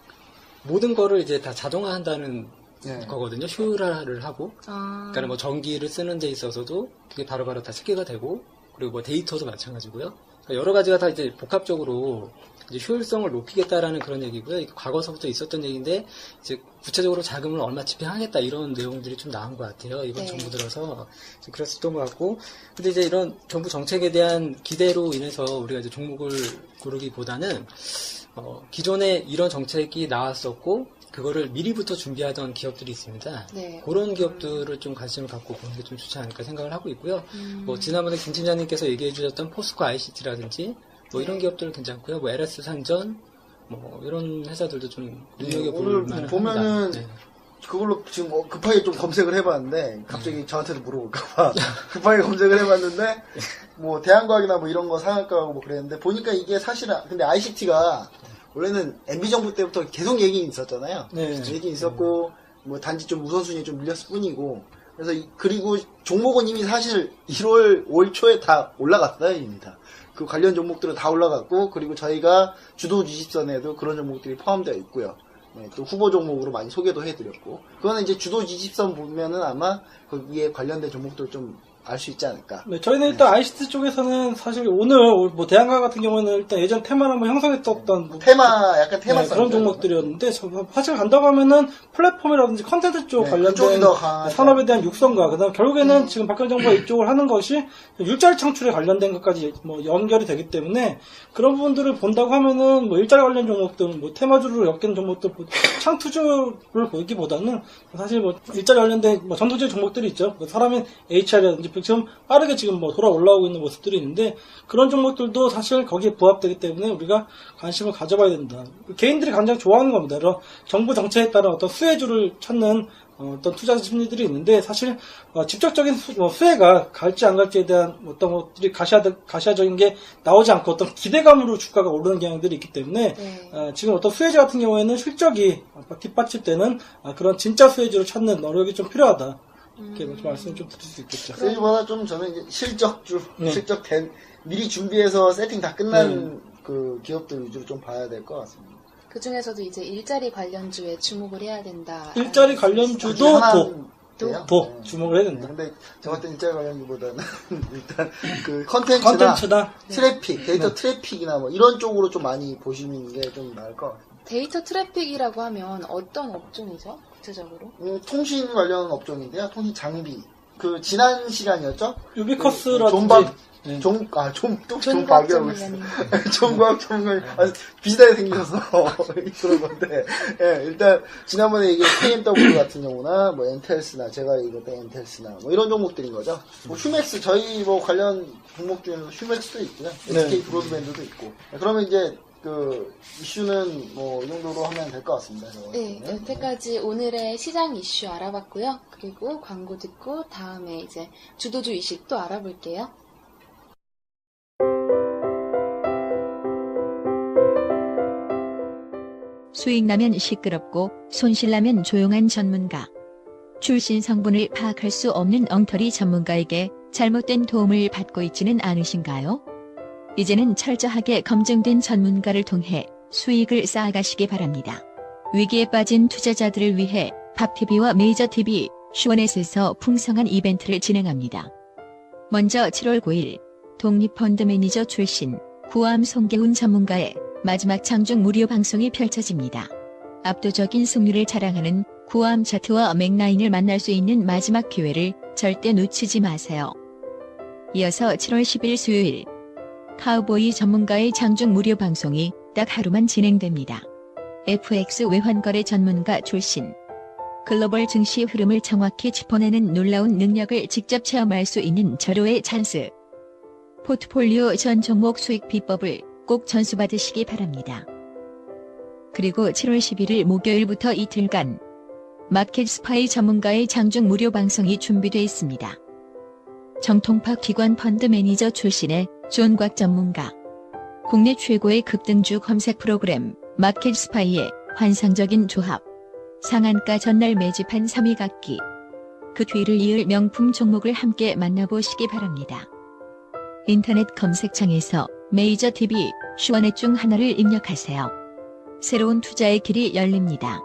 모든 거를 이제 다 자동화한다는 네. 거거든요. 효율화를 하고, 아, 그러니까 뭐 전기를 쓰는 데 있어서도 그게 바로바로 다 체계가 되고, 그리고 뭐 데이터도 마찬가지고요. 그러니까 여러 가지가 다 이제 복합적으로 이제 효율성을 높이겠다라는 그런 얘기고요. 이게 과거서부터 있었던 얘기인데 이제 구체적으로 자금을 얼마 집행하겠다 이런 내용들이 좀 나온 것 같아요. 이번 네. 정부 들어서 그랬었던 것 같고, 근데 이제 이런 정부 정책에 대한 기대로 인해서 우리가 이제 종목을 고르기보다는 기존에 이런 정책이 나왔었고 그거를 미리부터 준비하던 기업들이 있습니다. 네. 그런 기업들을 좀 관심을 갖고 보는 게 좀 좋지 않을까 생각을 하고 있고요. 음. 뭐 지난번에 김 팀장님께서 얘기해 주셨던 포스코 ICT라든지 뭐 이런 네. 기업들 괜찮고요. 뭐 LS 산전 뭐 이런 회사들도 좀 눈여겨볼 오늘 만합니다. 보면은 네. 그걸로 지금 급하게 좀 검색을 해봤는데, 갑자기 저한테도 물어볼까봐. 급하게 검색을 해봤는데, 뭐, 대한과학이나 뭐 이런 거 상한가하고 뭐 그랬는데, 보니까 이게 사실은, 근데 ICT가 원래는 MB정부 때부터 계속 얘기 있었잖아요. 네. 얘기 있었고, 뭐 단지 좀 우선순위에 좀 밀렸을 뿐이고, 그래서 그리고 종목은 이미 사실 1월 5월 초에 다 올라갔어요. 이미 다. 그 관련 종목들은 다 올라갔고, 그리고 저희가 주도 주식선에도 그런 종목들이 포함되어 있고요. 네, 또 후보 종목으로 많이 소개도 해드렸고, 그거는 이제 주도 주식선 보면은 아마 거기에 관련된 종목들 좀 알 수 있지 않을까. 네, 저희는 일단 ICT 쪽에서는 사실 오늘 뭐 대한가 같은 경우는 일단 예전 테마를 한번 형성했었던 뭐 약간 테마 그런 종목들이었는데 사실 간다고 하면은 플랫폼이라든지 컨텐츠 쪽 그쪽이 관련된 더 강하죠. 산업에 대한 육성과 그다음 결국에는 지금 박근혜 정부가 이쪽을 하는 것이 일자리 창출에 관련된 것까지 뭐 연결이 되기 때문에 그런 부분들을 본다고 하면은 뭐 일자리 관련 종목들 뭐 테마주를 엮이는 종목들 창투주를 보기보다는 사실 뭐 일자리 관련된 뭐 전통적인 종목들이 있죠. 뭐 사람인 HR이라든지 지금 빠르게 지금 뭐 돌아 올라오고 있는 모습들이 있는데 그런 종목들도 사실 거기에 부합되기 때문에 우리가 관심을 가져봐야 된다. 개인들이 가장 좋아하는 겁니다. 이런 정부 정책에 따른 어떤 수혜주를 찾는 어떤 투자 심리들이 있는데 사실 직접적인 수혜가 갈지 안 갈지에 대한 어떤 것들이 가시화적인 게 나오지 않고 어떤 기대감으로 주가가 오르는 경향들이 있기 때문에 지금 어떤 수혜주 같은 경우에는 실적이 뒷받침되는 그런 진짜 수혜주를 찾는 노력이 좀 필요하다. 이렇게 말씀을 좀 드릴 수 있겠죠. 세주보다 좀 저는 이제 실적주, 네. 실적된 미리 준비해서 세팅 다 끝난 그 기업들 위주로 좀 봐야 될 것 같습니다. 그 중에서도 이제 일자리 관련주에 주목을 해야 된다. 일자리 관련주도 주목을 해야 된다. 근데 저 같은 일자리 관련주보다는 일단 그 컨텐츠나 트래픽, 데이터 트래픽이나 뭐 이런 쪽으로 좀 많이 보시는 게 좀 나을 것 같아요. 데이터 트래픽이라고 하면 어떤 업종이죠? 구체적으로? 통신 관련 업종인데요. 통신 장비. 그 지난 시간이었죠? 유비커스라든지 존박이라고 했어. 존박 전문가님. 비슷하게 생기셔서 그런 건데. 예, 일단, 지난번에 이게 KMW 같은 경우나, 뭐, 엔텔스나, 제가 얘기했던 엔텔스나, 뭐, 이런 종목들인 거죠. 뭐, 휴맥스, 저희 뭐, 관련 종목 중에서 휴맥스도 있고요. SK 브로드밴드도 있고. 그러면 이제, 그, 이슈는 뭐, 이 정도로 하면 될 것 같습니다. 네, 여태까지 오늘의 시장 이슈 알아봤고요. 그리고 광고 듣고, 다음에 이제 주도주 이슈 또 알아볼게요. 수익 나면 시끄럽고 손실 나면 조용한 전문가. 출신 성분을 파악할 수 없는 엉터리 전문가에게 잘못된 도움을 받고 있지는 않으신가요? 이제는 철저하게 검증된 전문가를 통해 수익을 쌓아가시기 바랍니다. 위기에 빠진 투자자들을 위해 밥TV와 메이저TV, 슈원넷에서 풍성한 이벤트를 진행합니다. 먼저 7월 9일 독립펀드 매니저 출신 구암 송계훈 전문가의 마지막 장중 무료 방송이 펼쳐집니다. 압도적인 승률을 자랑하는 구암 차트와 맥라인을 만날 수 있는 마지막 기회를 절대 놓치지 마세요. 이어서 7월 10일 수요일 카우보이 전문가의 장중 무료 방송이 딱 하루만 진행됩니다. FX 외환거래 전문가 출신 글로벌 증시 흐름을 정확히 짚어내는 놀라운 능력을 직접 체험할 수 있는 절호의 찬스. 포트폴리오 전 종목 수익 비법을 꼭 전수받으시기 바랍니다. 그리고 7월 11일 목요일부터 이틀간 마켓스파이 전문가의 장중 무료 방송이 준비되어 있습니다. 정통파 기관 펀드 매니저 출신의 존곽 전문가, 국내 최고의 급등주 검색 프로그램 마켓스파이의 환상적인 조합, 상한가 전날 매집한 3위 갖기, 그 뒤를 이을 명품 종목을 함께 만나보시기 바랍니다. 인터넷 검색창에서 메이저TV, 슈원넷 중 하나를 입력하세요. 새로운 투자의 길이 열립니다.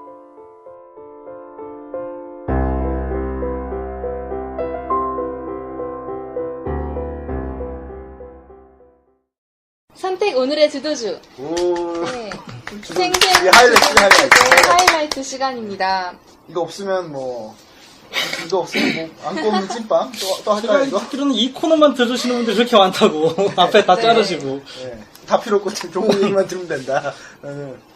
선택 오늘의 주도주. 네. 생생 이 하이라이트 시간입니다. 이거 없으면 뭐 안고 없는 찐빵 또 할까요 이거? 듣기로는 이 코너만 들으시는 분들이 그렇게 많다고 앞에 다 자르시고. 네. 다 필요 없고 좋은 얘기만 들으면 된다.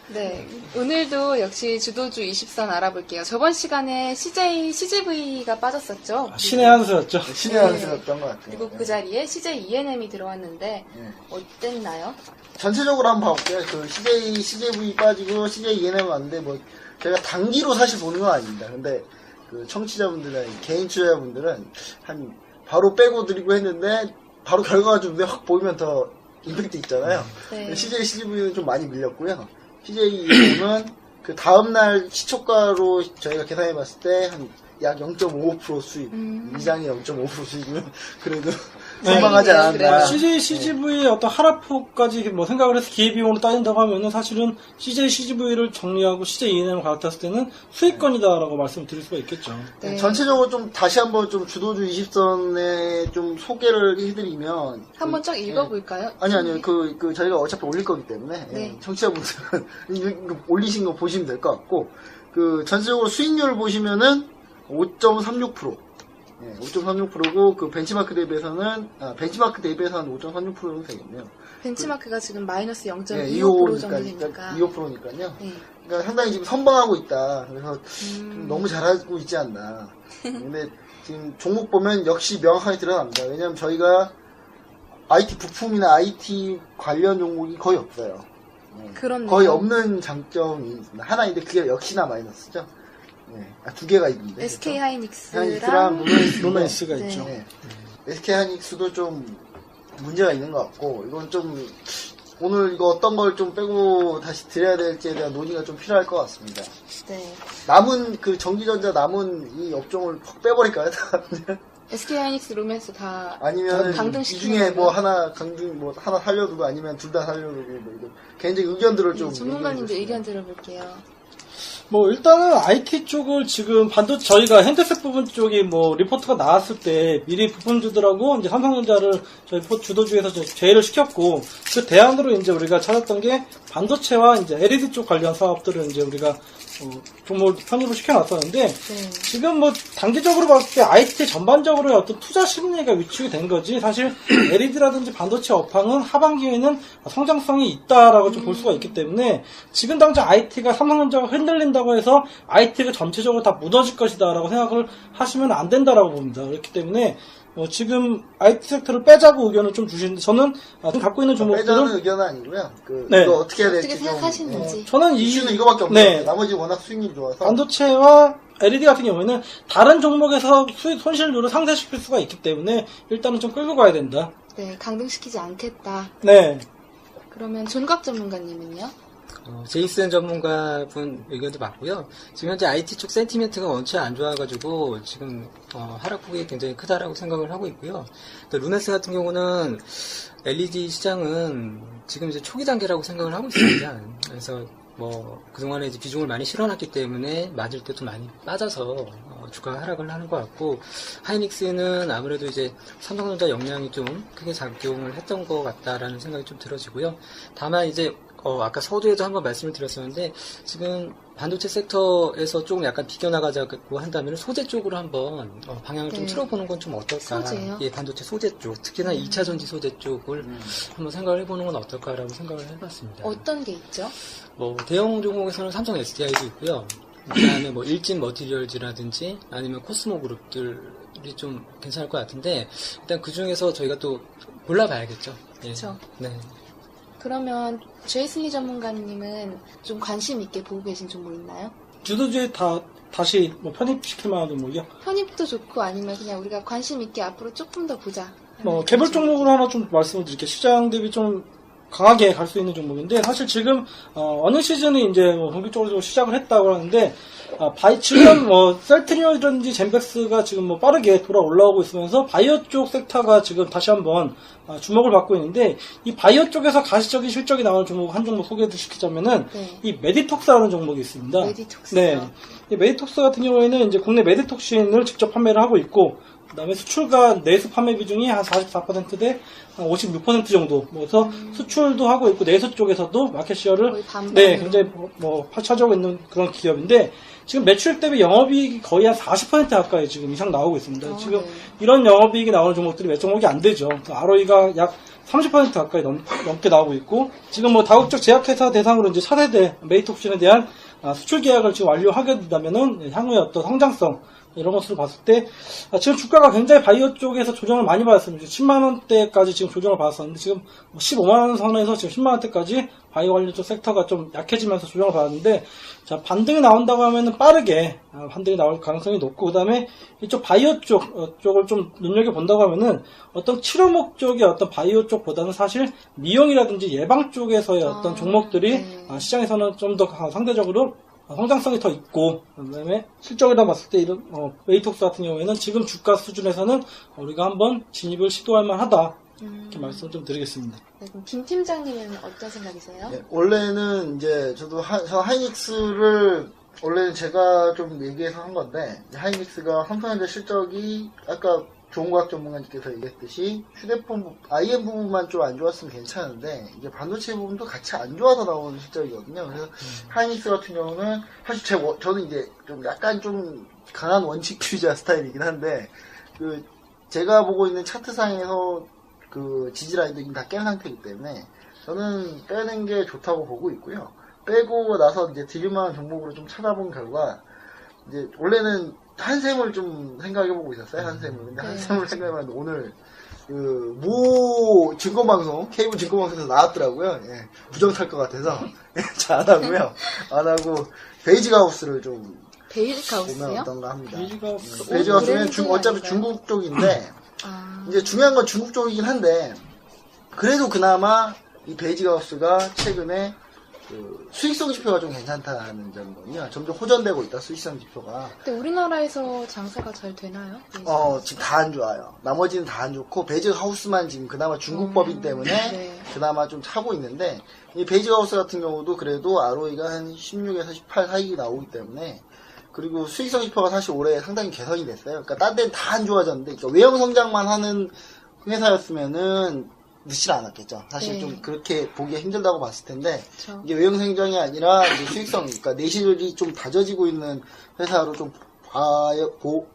네, 오늘도 역시 주도주 20선 알아볼게요. 저번 시간에 CJV가 빠졌었죠. 신의 한 수였죠. 신의 한 수였던 것 같아요. 그리고 그 자리에 CJ ENM이 들어왔는데 어땠나요? 전체적으로 한번 봐볼게요. 그 CJV 빠지고 CJ ENM 왔는데 뭐 제가 단기로 사실 보는 건 아닙니다. 근데 그 청취자분들이나 개인 투자자분들은 한 바로 빼고 드리고 했는데 바로 결과가 좀 확 보이면 더 임팩트 있잖아요. 네. CJV는 좀 많이 밀렸고요. CJEM은 그 다음날 시초가로 저희가 계산해봤을 때 한 약 0.55% 수익, 이장이 0.5% 수익이면 그래도 네. 선방하지 않았나. 그래요. CJ CGV의 어떤 하락폭까지 뭐 생각을 해서 기회비용으로 따진다고 하면은 사실은 CJ CGV를 정리하고 CJ ENM을 갈아탔을 때는 수익권이다라고 말씀을 드릴 수가 있겠죠. 네. 전체적으로 좀 다시 한번 좀 주도주 20선에 좀 소개를 해드리면 한번 쫙 읽어볼까요? 아니요 그 저희가 어차피 올릴 거기 때문에 네. 청취자분들은 이거 올리신 거 보시면 될 것 같고 그 전체적으로 수익률을 보시면은 5.36%. 네, 5.36%고 그 벤치마크 대비해서는 한 5.36%는 되겠네요. 벤치마크가 지금 마이너스 0.25% 정도 25%니까 되니까. 25%니까요. 네. 그러니까 상당히 지금 선방하고 있다. 그래서 좀 너무 잘하고 있지 않나. 근데 지금 종목 보면 역시 명확하게 드러납니다. 왜냐면 저희가 IT 부품이나 IT 관련 종목이 거의 없어요. 네. 그렇네요. 거의 없는 장점이 있습니다. 하나 있는데 그게 역시나 마이너스죠. 네. 두 개가 있는데. SK 그렇죠? 하이닉스랑 하이닉스랑 로맨스가 네. 있죠. 네. SK 하이닉스도 좀 문제가 있는 것 같고 이건 좀 오늘 이거 어떤 걸 좀 빼고 다시 드려야 될지에 대한 논의가 좀 필요할 것 같습니다. 네. 남은 그 전기전자 남은 이 업종을 퍽 빼버릴까요? SK 하이닉스, 로맨스 다 아니면 이 강등시키는 중에 뭐 거예요? 하나 강중 뭐 하나 살려두고 아니면 둘 다 살려두고 뭐 이런 개인적인 의견들을 좀 전문가님도 얘기해 의견 주시면. 들어볼게요. 뭐 일단은 IT 쪽을 지금 반도체 저희가 핸드셋 부분 쪽이 뭐 리포트가 나왔을 때 미리 부품주들하고 이제 삼성전자를 저희 주도주에서 제외를 시켰고 그 대안으로 이제 우리가 찾았던 게 반도체와 이제 LED 쪽 관련 사업들을 이제 우리가 종목을 편입을 시켜놨었는데 네. 지금 뭐 단기적으로 봤을 때 IT 전반적으로의 어떤 투자 심리가 위축이 된 거지 사실 LED라든지 반도체 업황은 하반기에는 성장성이 있다라고 좀 볼 수가 있기 때문에 지금 당장 IT가 삼성전자가 흔들린다고 해서 IT가 전체적으로 다 무너질 것이다라고 생각을 하시면 안 된다라고 봅니다. 그렇기 때문에 지금 IT 섹터를 빼자고 의견을 좀 주시는데 저는 갖고 있는 빼자는 종목들은 의견은 아니고요. 네. 이거 어떻게 해야 될지 어떻게 좀, 생각하시는지. 저는 이슈는 이거밖에 없네요. 네. 나머지 워낙 수익률이 좋아서 반도체와 LED 같은 경우에는 다른 종목에서 수익 손실률을 상쇄시킬 수가 있기 때문에 일단은 좀 끌고 가야 된다. 네, 강등시키지 않겠다. 네. 그러면 존각 전문가님은요? 제이슨 전문가분 의견도 맞고요. 지금 현재 IT 쪽 센티멘트가 원체 안 좋아가지고 지금 하락폭이 굉장히 크다라고 생각을 하고 있고요. 루멘스 같은 경우는 LED 시장은 지금 이제 초기 단계라고 생각을 하고 있습니다. 그래서 뭐 그동안에 이제 비중을 많이 실어놨기 때문에 맞을 때도 많이 빠져서 주가가 하락을 하는 것 같고 하이닉스는 아무래도 이제 삼성전자 역량이 좀 크게 작용을 했던 것 같다라는 생각이 좀 들어지고요. 다만 이제 아까 서두에도 한번 말씀을 드렸었는데 지금 반도체 섹터에서 조금 약간 비껴나가자고 한다면 소재 쪽으로 한번 방향을 좀 네. 틀어보는 건 좀 어떨까. 소재요? 예, 반도체 소재 쪽, 특히나 2차 전지 소재 쪽을 한번 생각을 해보는 건 어떨까라고 생각을 해봤습니다. 어떤 게 있죠? 뭐 대형 종목에서는 삼성 SDI도 있고요. 그다음에 뭐 일진 머티리얼즈라든지 아니면 코스모 그룹들이 좀 괜찮을 것 같은데 일단 그 중에서 저희가 또 골라봐야겠죠. 예. 그쵸. 네. 그러면 제이슨 리 전문가님은 좀 관심 있게 보고 계신 종목 있나요? 주도주에 다시 뭐 편입시킬 만한 종목이요. 편입도 좋고 아니면 그냥 우리가 관심 있게 앞으로 조금 더 보자. 개별 종목으로 하나 좀 말씀을 드릴게요. 시장 대비 좀 강하게 갈 수 있는 종목인데 사실 지금 어느 시즌이 이제 본격적으로 시작을 했다고 하는데 지금 뭐 셀트리온이라든지 젠백스가 지금 뭐 빠르게 돌아 올라오고 있으면서 바이오 쪽 섹터가 지금 다시 한번 주목을 받고 있는데 이 바이오 쪽에서 가시적인 실적이 나오는 종목 한 종목 소개를 시키자면은 네. 이 메디톡스라는 종목이 있습니다. 메디톡스요? 네. 이 메디톡스 같은 경우에는 이제 국내 메디톡신을 직접 판매를 하고 있고 그다음에 수출과 내수 판매 비중이 한 44%대 한 56% 정도. 그래서 수출도 하고 있고 내수 쪽에서도 마켓 시어를 거의 반반으로. 네, 굉장히 차지하고 있는 그런 기업인데 지금 매출 대비 영업이익이 거의 한 40% 가까이 지금 이상 나오고 있습니다. 지금 네. 이런 영업이익이 나오는 종목들이 몇 종목이 안 되죠. ROE가 약 30% 가까이 넘게 나오고 있고 지금 뭐 다국적 제약회사 대상으로 이제 차세대 메디톡신에 대한 수출 계약을 지금 완료하게 된다면은 향후에 어떤 성장성 이런 것으로 봤을 때 지금 주가가 굉장히 바이오 쪽에서 조정을 많이 받았습니다. 10만원대까지 지금 조정을 받았었는데 지금 15만원 선에서 지금 10만원대까지 바이오 관련 쪽 섹터가 좀 약해지면서 조정을 받았는데 자 반등이 나온다고 하면은 빠르게 반등이 나올 가능성이 높고 그 다음에 이쪽 바이오 쪽을 좀 눈여겨본다고 하면은 어떤 치료 목적의 어떤 바이오 쪽보다는 사실 미용이라든지 예방 쪽에서의 어떤 종목들이 네. 시장에서는 좀 더 상대적으로 성장성이 더 있고, 그다음에 실적이라 봤을 때 이런 웨이톡스 같은 경우에는 지금 주가 수준에서는 우리가 한번 진입을 시도할 만하다. 이렇게 말씀 좀 드리겠습니다. 네, 그럼 김 팀장님은 어떤 생각이세요? 네, 원래는 이제 저도 하이닉스를 원래는 제가 좀 얘기해서 한 건데, 하이닉스가 삼성전자 실적이 아까 조은곽 전문가님께서 얘기했듯이 휴대폰, IM 부분만 좀 안 좋았으면 괜찮은데, 이게 반도체 부분도 같이 안 좋아서 나오는 실적이거든요. 그래서 하이닉스 같은 경우는, 사실 저는 이제 좀 약간 좀 강한 원칙주의자 스타일이긴 한데, 제가 보고 있는 차트상에서 지지라인도 다 깬 상태이기 때문에, 저는 빼는 게 좋다고 보고 있고요. 빼고 나서 이제 드릴만한 종목으로 좀 찾아본 결과, 이제 원래는 한샘을 좀 생각해보고 있었어요. 한샘을. 근데 한샘을 생각해봤는데 오늘 모 증권방송, 케이블 증권방송에서 나왔더라고요. 예, 부정 탈 것 같아서 잘 안 하고요. 안 하고 베이지가우스를 좀 베이지가우스요? 보면 어떤가 합니다. 베이지가우스. 베이지가우스는 어차피 중국 쪽인데 이제 중요한 건 중국 쪽이긴 한데 그래도 그나마 이 베이지가우스가 최근에 수익성 지표가 좀 괜찮다는 점이거든요. 점점 호전되고 있다, 수익성 지표가. 근데 우리나라에서 장사가 잘 되나요? 지금 다 안 좋아요. 나머지는 다 안 좋고, 베이지하우스만 지금 그나마 중국법인 때문에 네. 그나마 좀 차고 있는데, 이 베이지하우스 같은 경우도 그래도 ROE가 한 16에서 18 사이 나오기 때문에, 그리고 수익성 지표가 사실 올해 상당히 개선이 됐어요. 그러니까 딴 데는 다 안 좋아졌는데, 그러니까 외형 성장만 하는 회사였으면은, 늦질 않았겠죠. 사실 네. 좀 그렇게 보기가 힘들다고 봤을 텐데 그쵸. 이게 외형 성장이 아니라 이제 수익성, 그러니까 내실이 좀 다져지고 있는 회사로 좀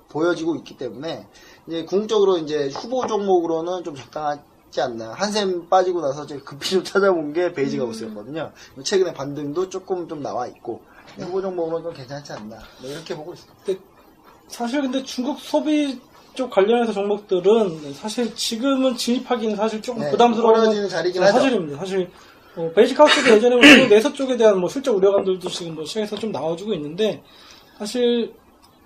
보여지고 있기 때문에 이제 궁극적으로 이제 후보 종목으로는 좀 적당하지 않나. 한샘 빠지고 나서 제가 급히 좀 찾아본 게 베이지가우스였거든요. 최근에 반등도 조금 좀 나와 있고 후보 종목으로는 좀 괜찮지 않나. 네, 이렇게 보고 있습니다. 사실 근데 중국 소비 쪽 관련해서 종목들은 사실 지금은 진입하기는 사실 조금 부담스러운 어려워지는 자리긴 하죠. 사실입니다. 사실 베이직하우스도 예전에 뭐 내수 쪽에 대한 뭐 실적 우려감들도 지금 뭐 시장에서 좀 나와주고 있는데 사실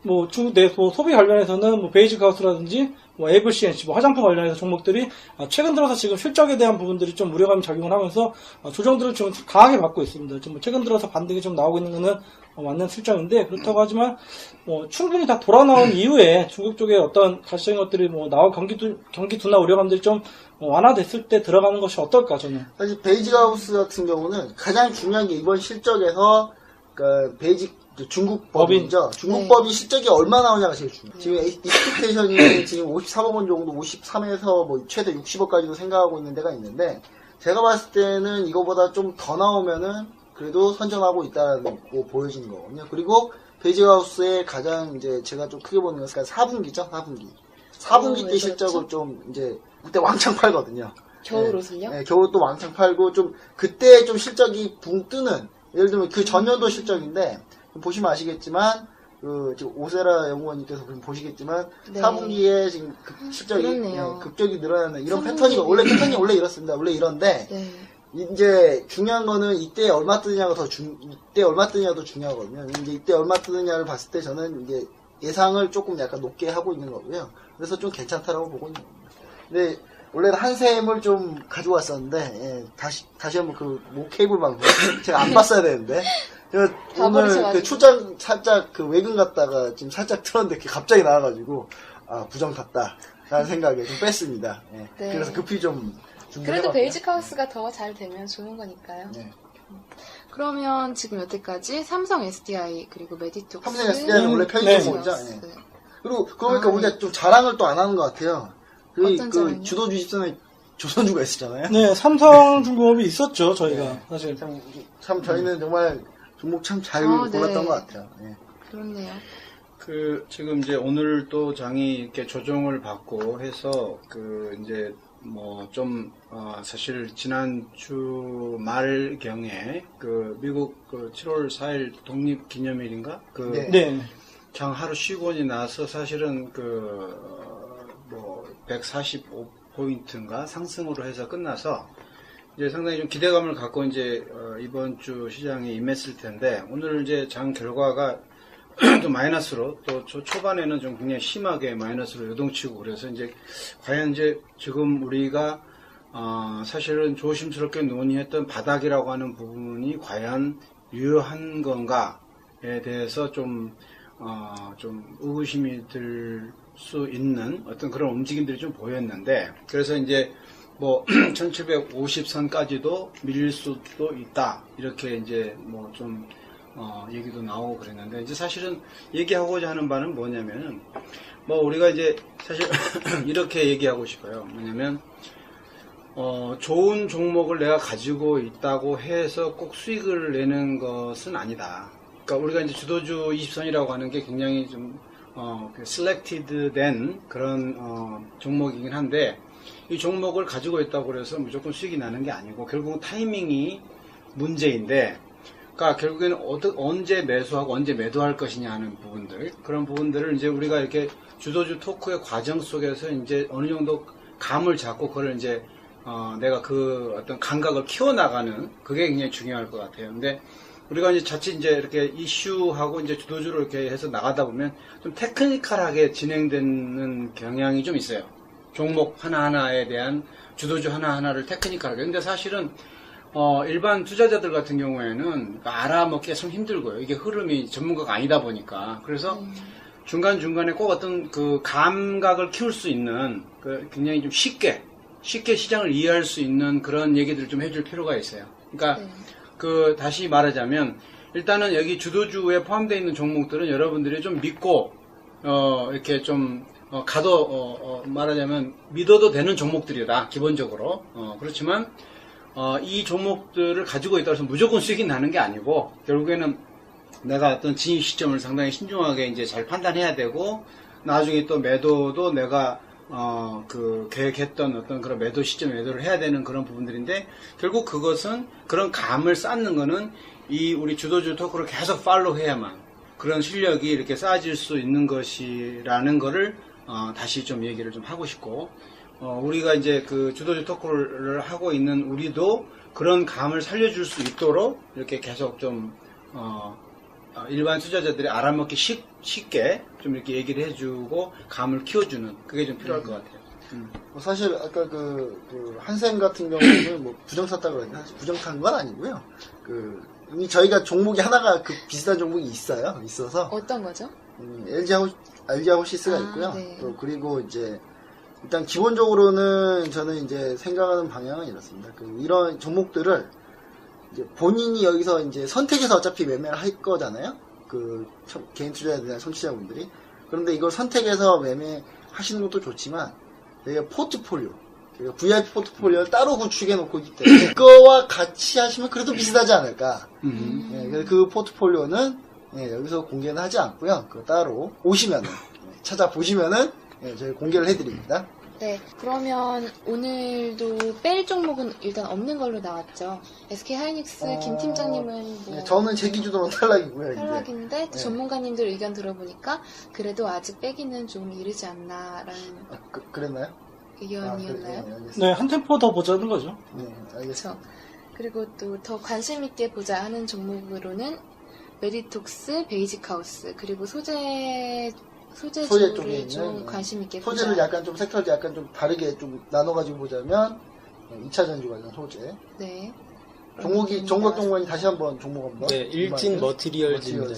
뭐 중국 내 소비 관련해서는 뭐 베이직하우스라든지 뭐 AVCNC 뭐 화장품 관련해서 종목들이 최근 들어서 지금 실적에 대한 부분들이 좀 우려감이 작용을 하면서 조정들을 좀 강하게 받고 있습니다. 지금 뭐 최근 들어서 반등이 좀 나오고 있는 거는 맞는 실정인데 그렇다고 하지만 충분히 다 돌아 나온 이후에 중국 쪽에 어떤 가시적인 것들이 나오고 경기 둔화 우려감들이 좀 완화됐을 때 들어가는 것이 어떨까 저는. 사실 베이직하우스 같은 경우는 가장 중요한 게 이번 실적에서 그러니까 중국 법인이죠. 중국 법이 실적이 얼마 나오냐가 제일 중요해요. 지금 익스펙테이션이 지금 53억 원 정도, 53에서 뭐 최대 60억까지도 생각하고 있는 데가 있는데 제가 봤을 때는 이거보다 좀 더 나오면은 그래도 선전하고 있다고 보여지는 거거든요. 그리고 베이직하우스의 가장 이제 제가 좀 크게 보는 것은 4분기죠, 4분기. 4분기 때 실적을 좀 이제 그때 왕창 팔거든요. 겨울 옷을요? 네, 겨울 또 왕창 팔고 좀 그때 좀 실적이 붕 뜨는 예를 들면 그 전년도 실적인데 보시면 아시겠지만 지금 오세라 연구원님께서 보시겠지만 네. 4분기에 지금 실적이 급격히 늘어나는 이런 패턴이 원래 패턴이 원래 이렇습니다. 원래 이런데 네. 이제 중요한 거는 이때 얼마 뜨느냐가 이때 얼마 뜨느냐가 더 중요하거든요. 이제 이때 얼마 뜨느냐를 봤을 때 저는 이제 예상을 조금 약간 높게 하고 있는 거고요. 그래서 좀 괜찮다라고 보고 있는 겁니다. 근데 원래는 한샘을 좀 가지고 왔었는데 다시 한번 모 케이블 방송 제가 안 봤어야 되는데 오늘 초장 살짝 외근 갔다가 지금 살짝 틀었는데 갑자기 나와가지고 부정 탔다라는 생각에 좀 뺐습니다. 네. 그래서 급히 좀 그래도 베이직하우스가 더 잘 되면 좋은 거니까요. 네. 그러면 지금 여태까지 삼성 SDI 그리고 메디톡스 삼성 SDI는 원래 편의점 모이죠. 네. 그리고 그러니까 우리가 좀 자랑을 또 안 하는 것 같아요. 그 주도 주식선에 조선주가 있었잖아요. 네, 삼성중공업이 있었죠 저희가 사실. 참 저희는 정말 종목 참 잘 골랐던 것 같아요. 네. 그렇네요. 지금 이제 오늘 또 장이 이렇게 조정을 받고 해서 이제 사실 지난주 말경에 미국 7월 4일 독립기념일인가? 네. 장 하루 쉬고니 나서 사실은 145포인트인가 상승으로 해서 끝나서 이제 상당히 좀 기대감을 갖고 이제 이번 주 시장에 임했을 텐데 오늘 이제 장 결과가 또 마이너스로 또 초반에는 좀 굉장히 심하게 마이너스로 요동치고 그래서 이제 과연 이제 지금 우리가 사실은 조심스럽게 논의했던 바닥이라고 하는 부분이 과연 유효한 건가 대해서 좀 의구심이 들 수 있는 어떤 그런 움직임들이 좀 보였는데, 그래서 이제 뭐 1750선까지도 밀릴 수도 있다, 이렇게 이제 뭐 좀 얘기도 나오고 그랬는데, 이제 사실은 얘기하고자 하는 바는 뭐냐면은, 뭐 우리가 이제 사실 이렇게 얘기하고 싶어요. 뭐냐면 좋은 종목을 내가 가지고 있다고 해서 꼭 수익을 내는 것은 아니다. 그러니까 우리가 이제 주도주 20선이라고 하는 게 굉장히 좀 selected 된 그런 종목이긴 한데, 이 종목을 가지고 있다고 해서 무조건 수익이 나는 게 아니고 결국은 타이밍이 문제인데, 그러니까 결국에는 언제 매수하고 언제 매도할 것이냐 하는 부분들, 그런 부분들을 이제 우리가 이렇게 주도주 토크의 과정 속에서 이제 어느 정도 감을 잡고 그걸 이제 내가 그 어떤 감각을 키워나가는, 그게 굉장히 중요할 것 같아요. 근데 우리가 이제 자칫 이제 이렇게 이슈하고 이제 주도주로 이렇게 해서 나가다 보면 좀 테크니컬하게 진행되는 경향이 좀 있어요. 종목 하나하나에 대한 주도주 하나하나를 테크니컬하게. 근데 사실은 일반 투자자들 같은 경우에는 알아먹기가 참 힘들고요. 이게 흐름이 전문가가 아니다 보니까. 그래서 중간중간에 꼭 어떤 그 감각을 키울 수 있는, 굉장히 좀 쉽게 시장을 이해할 수 있는 그런 얘기들을 좀 해줄 필요가 있어요. 그러니까 다시 말하자면, 일단은 여기 주도주에 포함되어 있는 종목들은 여러분들이 좀 믿고 이렇게 좀 말하자면 믿어도 되는 종목들이다, 기본적으로. 그렇지만 이 종목들을 가지고 있다고 해서 무조건 수익이 나는 게 아니고, 결국에는 내가 어떤 진입 시점을 상당히 신중하게 이제 잘 판단해야 되고, 나중에 또 매도도 내가 계획했던 어떤 그런 매도 시점에 매도를 해야 되는 그런 부분들인데, 결국 그것은, 그런 감을 쌓는 거는 이 우리 주도주 토크를 계속 팔로우 해야만 그런 실력이 이렇게 쌓아질 수 있는 것이라는 거를 다시 좀 얘기를 좀 하고 싶고, 우리가 이제 그 주도주 토크를 하고 있는 우리도 그런 감을 살려줄 수 있도록 이렇게 계속 좀 일반 투자자들이 알아먹기 쉽게 좀 이렇게 얘기를 해주고 감을 키워주는, 그게 좀 필요할 것 같아요. 사실 아까 그 한샘 같은 경우는 뭐 부정탔다고 그랬나? 부정탄 건 아니고요. 이미 저희가 종목이 하나가 비슷한 종목이 있어서. 어떤 거죠? 알지하우시스가 있고요. 네. 또 그리고 이제 일단 기본적으로는 저는 이제 생각하는 방향은 이렇습니다. 이런 종목들을 이제 본인이 여기서 이제 선택해서 어차피 매매를 할 거잖아요. 개인 투자에 대한 청취자분들이. 그런데 이걸 선택해서 매매하시는 것도 좋지만, 내가 포트폴리오, VIP 포트폴리오를 따로 구축해 놓고 있기 때문에 그거와 같이 하시면 그래도 비슷하지 않을까. 그래서 그 포트폴리오는 여기서 공개는 하지 않고요. 그거 따로 오시면은, 찾아보시면은 저희 공개를 해드립니다. 네, 그러면 오늘도 뺄 종목은 일단 없는 걸로 나왔죠. SK 하이닉스 김 팀장님은 뭐 저는 제 기준으로는 탈락이고요. 탈락인데 전문가님들 의견 들어보니까 그래도 아직 빼기는 좀 이르지 않나라는 그랬나요? 의견이었나요? 네, 한 템포 더 보자는 거죠. 네, 알겠습니다. 그렇죠. 그리고 또 더 관심 있게 보자 하는 종목으로는 메디톡스, 베이직하우스, 그리고 소재 쪽에 좀 있는 관심 있게 소재를 보자. 약간 좀 섹터를 약간 좀 다르게 좀 나눠가지고 보자면 2차 전지 관련 소재. 네. 종목 동반이 다시 한번 종목 한번. 네, 일진 머티리얼즈입니다.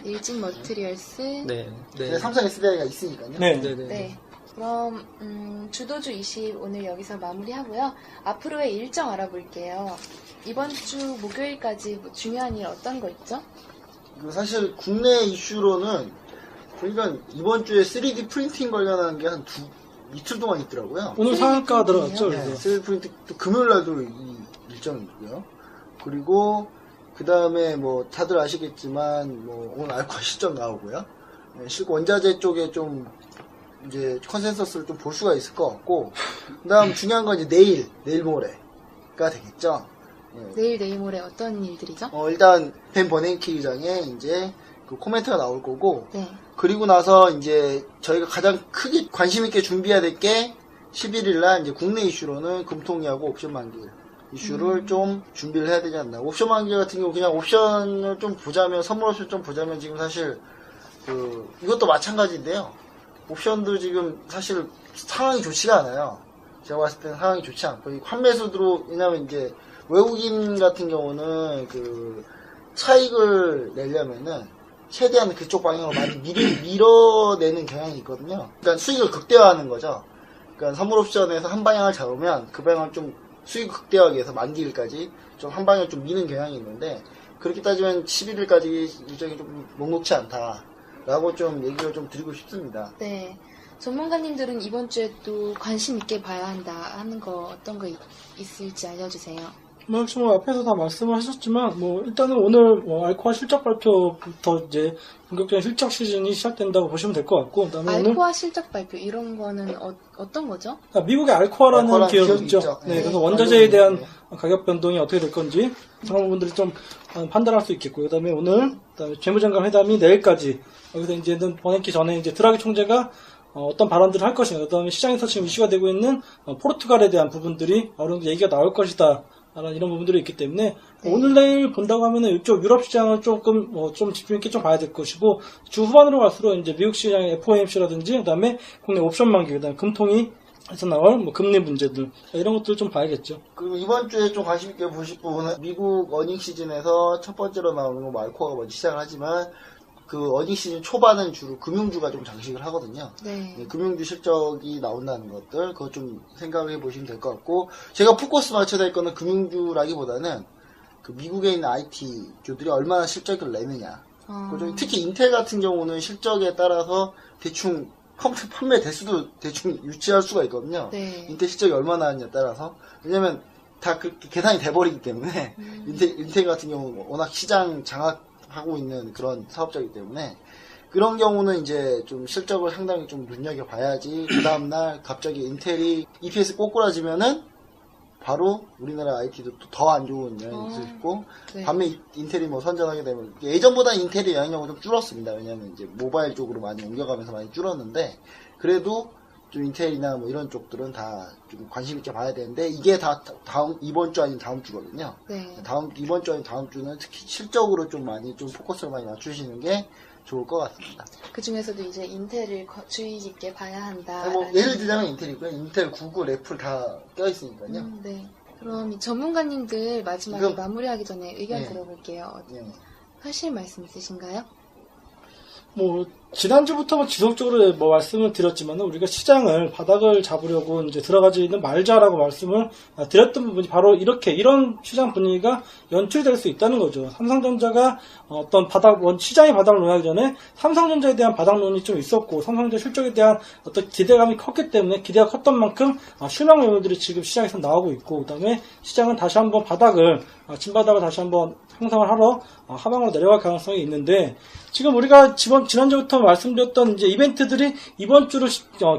일진 머티리얼스. 네, 삼성 SDI가 있으니까요. 네. 네. 그럼 주도주 20 오늘 여기서 마무리하고요. 앞으로의 일정 알아볼게요. 이번 주 목요일까지 뭐 중요한 일 어떤 거 있죠? 사실 국내 이슈로는 그러니까 이번 주에 3D 프린팅 관련한 게 한 이틀 동안 있더라고요. 오늘 상한가 들어갔죠. 네, 그래서. 3D 프린팅 또 금요일 날도 이 일정이 있고요. 그리고 그 다음에 뭐 다들 아시겠지만 뭐 오늘 알코올 실적 나오고요. 실고 원자재 쪽에 좀 이제 컨센서스를 좀 볼 수가 있을 것 같고, 그다음 중요한 건 이제 내일 모레가 되겠죠. 내일 모레 어떤 일들이죠? 일단 벤 버냉키 의장의 이제 그 코멘트가 나올 거고, 네. 그리고 나서 이제 저희가 가장 크게 관심 있게 준비해야 될 게 11일 날 이제 국내 이슈로는 금통위하고 옵션 만기 이슈를 좀 준비를 해야 되지 않나. 옵션 만기 같은 경우 그냥 옵션을 좀 보자면, 선물 옵션 좀 보자면 지금 사실 이것도 마찬가지인데요. 옵션도 지금 사실 상황이 좋지가 않아요. 제가 봤을 때는 상황이 좋지 않고, 이 환매수로, 왜냐면 이제 외국인 같은 경우는 차익을 내려면은 최대한 그쪽 방향으로 많이 밀어내는 경향이 있거든요. 그러니까 수익을 극대화하는 거죠. 그러니까 선물옵션에서 한 방향을 잡으면 그 방향을 좀 수익을 극대화하기 위해서 만기일까지 좀 한 방향을 좀 미는 경향이 있는데, 그렇게 따지면 11일까지 일정이 좀 녹록치 않다라고 좀 얘기를 좀 드리고 싶습니다. 네. 전문가님들은 이번 주에 또 관심 있게 봐야 한다 하는 거 어떤 거 있을지 알려주세요. 역시 앞에서 다 말씀을 하셨지만, 일단은 오늘 알코아 실적 발표부터 이제 본격적인 실적 시즌이 시작된다고 보시면 될 것 같고, 그다음에 오늘 알코아 실적 발표 이런 거는 어떤 거죠? 미국의 알코아라는 기업이 기업이 있죠. 있죠. 네, 네. 그래서 원자재에 대한 네. 가격 변동이 어떻게 될 건지 그런 부분들이 좀 판단할 수 있겠고, 그다음에 오늘 재무장관 회담이 내일까지, 여기서 이제는 보내기 전에 이제 드라기 총재가 어떤 발언들을 할 것인가, 그다음에 시장에서 지금 이슈가 되고 있는 포르투갈에 대한 부분들이 어느 정도 얘기가 나올 것이다. 이런 부분들이 있기 때문에 네. 오늘 내일 본다고 하면은 이쪽 유럽 시장을 조금 좀 집중 있게 좀 봐야 될 것이고, 주 후반으로 갈수록 이제 미국 시장의 FOMC라든지 그다음에 국내 옵션 만기, 그다음에 금통위 에서 나올 금리 문제들, 이런 것들 좀 봐야겠죠. 그리고 이번 주에 좀 관심 있게 보실 부분은 미국 어닝 시즌에서 첫 번째로 나오는 거 알코아가 먼저 시작을 하지만, 그 어닝 시즌 초반은 주로 금융주가 좀 장식을 하거든요. 네. 금융주 실적이 나온다는 것들, 그거 좀 생각을 해보시면 될 것 같고, 제가 포커스 맞춰야 될 거는 금융주라기보다는 그 미국에 있는 IT주들이 얼마나 실적을 내느냐. 특히 인텔 같은 경우는 실적에 따라서 대충 컴퓨터 판매 대수도 대충 유치할 수가 있거든요. 네. 인텔 실적이 얼마나 나왔냐에 따라서. 왜냐면 다 그렇게 계산이 돼버리기 때문에, 인텔 같은 경우는 워낙 시장 장악하고 있는 그런 사업자이기 때문에, 그런 경우는 이제 좀 실적을 상당히 좀 눈여겨봐야지, 그 다음날 갑자기 인텔이 EPS 꼬꾸라지면은 바로 우리나라 IT도 또 더 안 좋은 영향이 있을 있고, 네. 반면 인텔이 선전하게 되면, 예전보다 인텔의 영향력은 좀 줄었습니다. 왜냐면 이제 모바일 쪽으로 많이 옮겨가면서 많이 줄었는데, 그래도 좀 인텔이나 이런 쪽들은 다 좀 관심 있게 봐야 되는데, 이게 다 이번 주 아닌 다음 주거든요. 네. 이번 주 아닌 다음 주는 특히 실적으로 좀 많이 좀 포커스를 많이 맞추시는 게 좋을 것 같습니다. 그 중에서도 이제 인텔을 주의 깊게 봐야 한다. 예를 들자면 인텔이고요. 인텔, 구글, 애플 다 껴있으니까요. 네. 그럼 이 전문가님들 마지막에 이건- 마무리하기 전에 의견 네. 들어볼게요. 예. 하실 말씀 있으신가요? 지난주부터 지속적으로 말씀을 드렸지만, 우리가 시장을 바닥을 잡으려고 이제 들어가지는 말자라고 말씀을 드렸던 부분이 바로 이런 시장 분위기가 연출될 수 있다는 거죠. 삼성전자가 어떤 시장의 바닥을 논하기 전에 삼성전자에 대한 바닥론이 좀 있었고, 삼성전자 실적에 대한 어떤 기대감이 컸기 때문에, 기대가 컸던 만큼 실망 매물들이 지금 시장에서 나오고 있고, 그다음에 시장은 다시 한번 진바닥을 다시 한번 형성을 하러 하방으로 내려갈 가능성이 있는데, 지금 우리가 지난주부터 말씀드렸던 이제 이벤트들이 이번 주를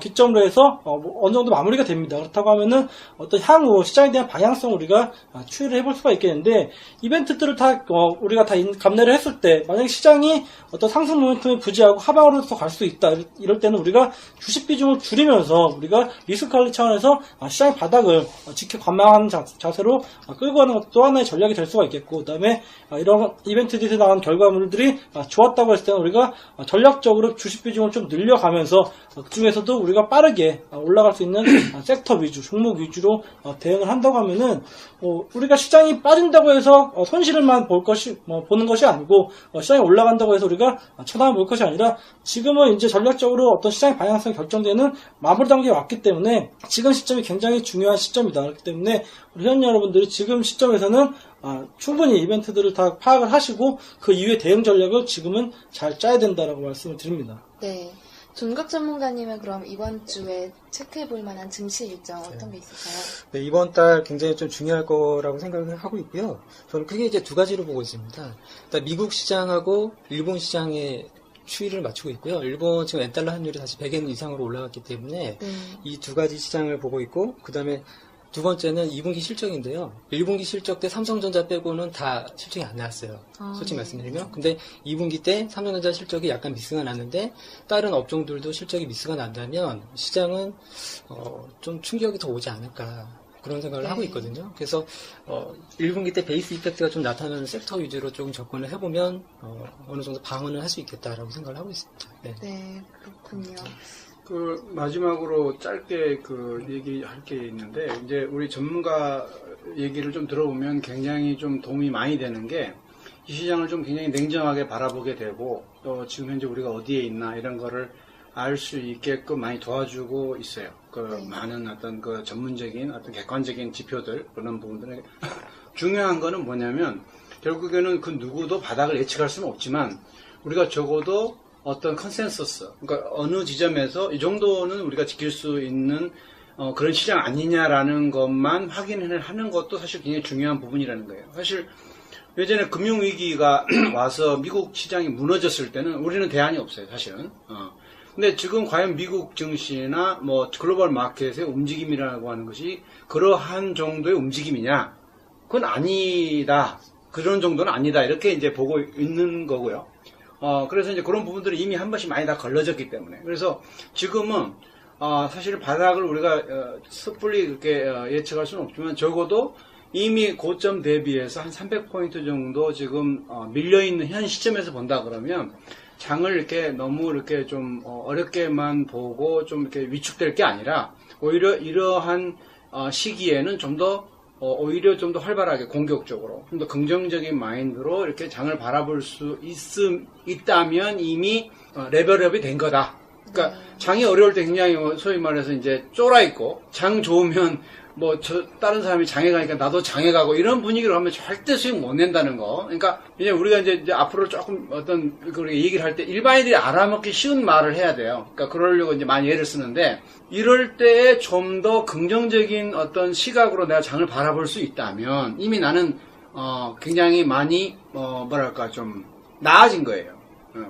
기점으로 해서 어느 정도 마무리가 됩니다. 그렇다고 하면은 어떤 향후 시장에 대한 방향성을 우리가 추이를 해볼 수가 있겠는데, 이벤트들을 다 우리가 다 감내를 했을 때, 만약에 시장이 어떤 상승 모멘텀이 부재하고 하방으로서 갈 수 있다, 이럴 때는 우리가 주식 비중을 줄이면서 우리가 리스크 관리 차원에서 시장의 바닥을 지켜 관망하는 자세로 끌고 가는 것도 또 하나의 전략이 될 수가 있겠고, 그다음에 이런 이벤트들이 나온 결과물들이 좋았다고 했을 때는 우리가 전략적으로 주식 비중을 좀 늘려가면서 그 중에서도 우리가 빠르게 올라갈 수 있는 섹터 위주, 종목 위주로 대응을 한다고 하면은, 우리가 시장이 빠진다고 해서 손실을만 보는 것이 아니고, 시장이 올라간다고 해서 우리가 쳐다만 볼 것이 아니라, 지금은 이제 전략적으로 어떤 시장의 방향성이 결정되는 마무리 단계에 왔기 때문에, 지금 시점이 굉장히 중요한 시점이다. 그렇기 때문에 우리 회원 여러분들이 지금 시점에서는 충분히 이벤트들을 다 파악을 하시고, 그 이후의 대응 전략을 지금은 잘 짜야 된다라고 말씀을 드립니다. 네. 존각 전문가님은 그럼 이번 주에 체크해볼 만한 증시 일정 어떤 게 있을까요? 네, 이번 달 굉장히 좀 중요할 거라고 생각을 하고 있고요. 저는 크게 이제 두 가지로 보고 있습니다. 일단 미국 시장하고 일본 시장의 추이를 맞추고 있고요. 일본 지금 엔달러 환율이 다시 100엔 이상으로 올라갔기 때문에 네. 이 두 가지 시장을 보고 있고, 그 다음에 두 번째는 2분기 실적인데요. 1분기 실적 때 삼성전자 빼고는 다 실적이 안 나왔어요. 솔직히 말씀드리면. 근데 2분기 때 삼성전자 실적이 약간 미스가 났는데, 다른 업종들도 실적이 미스가 난다면 시장은 좀 충격이 더 오지 않을까, 그런 생각을 하고 있거든요. 그래서 1분기 때 베이스 이펙트가 좀 나타나는 섹터 위주로 조금 접근을 해보면 어느 정도 방어는 할 수 있겠다라고 생각을 하고 있습니다. 네. 네, 그렇군요. 마지막으로 짧게 얘기할 게 있는데, 이제 우리 전문가 얘기를 좀 들어보면 굉장히 좀 도움이 많이 되는 게, 이 시장을 좀 굉장히 냉정하게 바라보게 되고 또 지금 현재 우리가 어디에 있나 이런 거를 알 수 있게끔 많이 도와주고 있어요. 그 네. 많은 어떤 그 전문적인 어떤 객관적인 지표들 그런 부분들 중요한 거는 뭐냐면 결국에는 그 누구도 바닥을 예측할 수는 없지만 우리가 적어도 어떤 컨센서스 그러니까 어느 지점에서 이 정도는 우리가 지킬 수 있는 그런 시장 아니냐라는 것만 확인을 하는 것도 사실 굉장히 중요한 부분이라는 거예요. 사실 예전에 금융위기가 와서 미국 시장이 무너졌을 때는 우리는 대안이 없어요, 사실은. 근데 지금 과연 미국 증시나 뭐 글로벌 마켓의 움직임이라고 하는 것이 그러한 정도의 움직임이냐? 그건 아니다. 그런 정도는 아니다. 이렇게 이제 보고 있는 거고요. 그래서 이제 그런 부분들이 이미 한 번씩 많이 다 걸러졌기 때문에. 그래서 지금은, 사실 바닥을 우리가, 섣불리 그렇게 예측할 수는 없지만 적어도 이미 고점 대비해서 한 300포인트 정도 지금, 밀려있는 현 시점에서 본다 그러면 장을 이렇게 너무 이렇게 좀, 어렵게만 보고 좀 이렇게 위축될 게 아니라 오히려 이러한, 시기에는 좀 더 오히려 좀 더 활발하게 공격적으로 좀 더 긍정적인 마인드로 이렇게 장을 바라볼 수 있다면 이미 레벨업이 된 거다. 그러니까 장이 어려울 때 굉장히 소위 말해서 이제 쫄아 있고 장 좋으면 뭐 다른 사람이 장에 가니까 나도 장에 가고 이런 분위기로 하면 절대 수익 못 낸다는 거. 그러니까 이제 우리가 이제 앞으로 조금 어떤 그 얘기를 할 때 일반인들이 알아먹기 쉬운 말을 해야 돼요. 그러니까 그러려고 이제 많이 예를 쓰는데 이럴 때에 좀 더 긍정적인 어떤 시각으로 내가 장을 바라볼 수 있다면 이미 나는 굉장히 많이 뭐랄까 좀 나아진 거예요.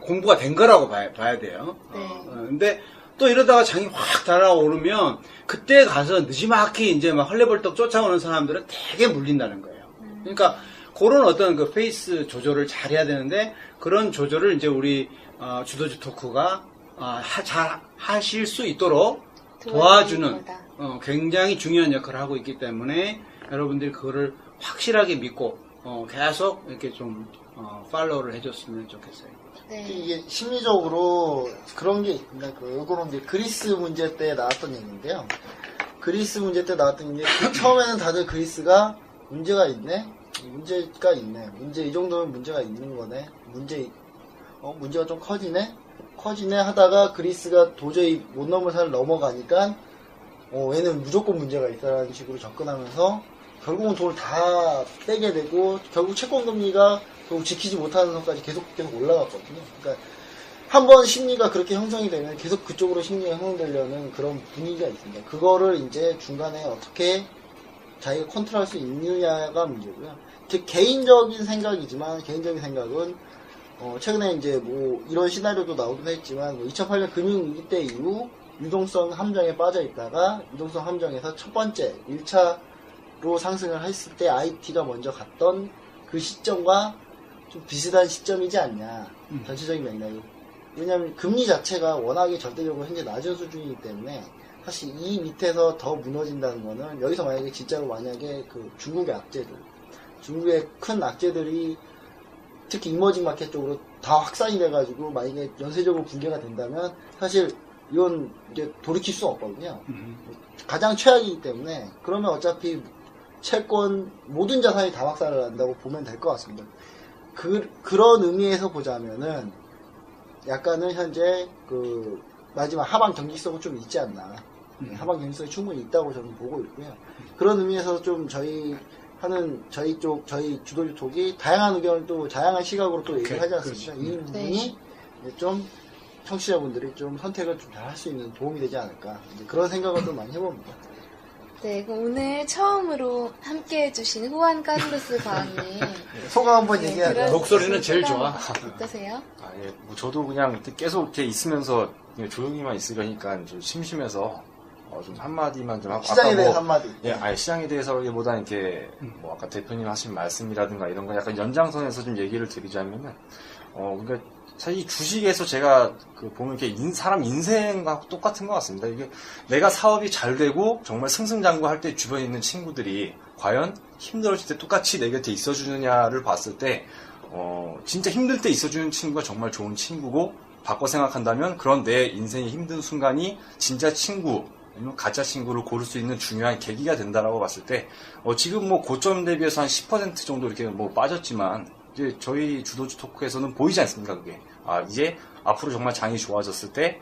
공부가 된 거라고 봐야 돼요. 네. 근데 또 이러다가 장이 확 달아오르면 그때 가서 느지막이 이제 막 헐레벌떡 쫓아오는 사람들은 되게 물린다는 거예요. 그러니까 그런 어떤 그 페이스 조절을 잘 해야 되는데 그런 조절을 이제 우리 주도주 토크가 잘 하실 수 있도록 도와주는 굉장히 중요한 역할을 하고 있기 때문에 여러분들이 그거를 확실하게 믿고 계속 이렇게 좀 팔로우를 해줬으면 좋겠어요. 네. 이게 심리적으로 그런 게 있나, 요거는 이제 그리스 문제 때 나왔던 얘기인데요. 그리스 문제 때 나왔던 게 처음에는 다들 그리스가 문제가 있네? 문제가 있네. 이 정도면 문제가 있는 거네. 문제가 좀 커지네 하다가 그리스가 도저히 못 넘을 산을 넘어가니까, 얘는 무조건 문제가 있다라는 식으로 접근하면서 결국은 돈을 다 떼게 되고, 결국 채권금리가 결국 지키지 못하는 선까지 계속 올라갔거든요. 그러니까 한번 심리가 그렇게 형성이 되면 계속 그쪽으로 심리가 형성되려는 그런 분위기가 있습니다. 그거를 이제 중간에 어떻게 자기가 컨트롤할 수 있느냐가 문제고요. 제 개인적인 생각이지만, 개인적인 생각은 최근에 이제 뭐 이런 시나리오도 나오기도 했지만 2008년 금융위기 때 이후 유동성 함정에 빠져 있다가 유동성 함정에서 첫 번째 1차로 상승을 했을 때 IT가 먼저 갔던 그 시점과 좀 비슷한 시점이지 않냐, 전체적인 맥락이. 왜냐하면 금리 자체가 워낙에 절대적으로 현재 낮은 수준이기 때문에 사실 이 밑에서 더 무너진다는 거는, 여기서 만약에 진짜로 만약에 그 중국의 큰 악재들이 특히 이머징 마켓 쪽으로 다 확산이 돼가지고 만약에 연쇄적으로 붕괴가 된다면 사실 이건 이제 돌이킬 수 없거든요. 가장 최악이기 때문에. 그러면 어차피 채권 모든 자산이 다 박살을 난다고 보면 될 것 같습니다. 그런 의미에서 보자면은 약간은 현재 그 마지막 하방 경직성은 좀 있지 않나. 하방 경직성이 충분히 있다고 저는 보고 있고요. 그런 의미에서 좀 저희 주도주 톡이 다양한 의견을 또 다양한 시각으로 또 얘기를 하지 않습니까? 이 부분이 좀 청취자분들이 좀 선택을 좀 잘 할 수 있는 도움이 되지 않을까, 이제 그런 생각을 좀 많이 해봅니다. 네, 그럼 오늘 처음으로 함께 해주신 후안 카를로스 과학님. 소감 한번 얘기하죠. 목소리는 제일 좋아. 어떠세요? 예, 뭐 저도 그냥 계속 이렇게 있으면서 그냥 조용히만 있으려니까 좀 심심해서 좀 한마디만 좀 하고. 시장에 대해서 한마디. 예, 시장에 대해서보다 이렇게 뭐 아까 대표님 하신 말씀이라든가 이런 거 약간 연장선에서 좀 얘기를 드리자면은 그러니까 사실 이 주식에서 제가 보면 이렇게 사람 인생과 똑같은 것 같습니다. 이게 내가 사업이 잘 되고 정말 승승장구할 때 주변에 있는 친구들이 과연 힘들어질 때 똑같이 내 곁에 있어주느냐를 봤을 때 진짜 힘들 때 있어주는 친구가 정말 좋은 친구고, 바꿔 생각한다면 그런 내 인생의 힘든 순간이 진짜 친구 아니면 가짜 친구를 고를 수 있는 중요한 계기가 된다라고 봤을 때 지금 뭐 고점 대비해서 한 10% 정도 이렇게 뭐 빠졌지만 이제 저희 주도주 토크에서는 보이지 않습니까, 그게. 아, 이제 앞으로 정말 장이 좋아졌을 때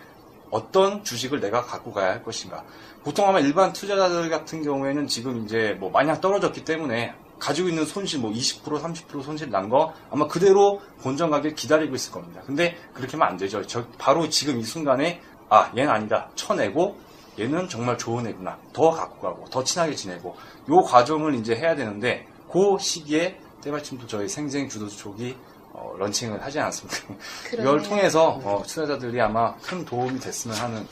어떤 주식을 내가 갖고 가야 할 것인가. 보통 아마 일반 투자자들 같은 경우에는 지금 이제 뭐 마냥 떨어졌기 때문에 가지고 있는 손실 뭐 20%, 30% 손실 난 거 아마 그대로 본전 가길 기다리고 있을 겁니다. 근데 그렇게 하면 안 되죠. 바로 지금 이 순간에 아, 얘는 아니다. 쳐내고 얘는 정말 좋은 애구나. 더 갖고 가고 더 친하게 지내고 요 과정을 이제 해야 되는데 그 시기에 때마침도 저희 생생 주도주 촉이 런칭을 하지 않았습니까? 그러네요. 이걸 통해서 투자자들이 아마 큰 도움이 됐으면 하는.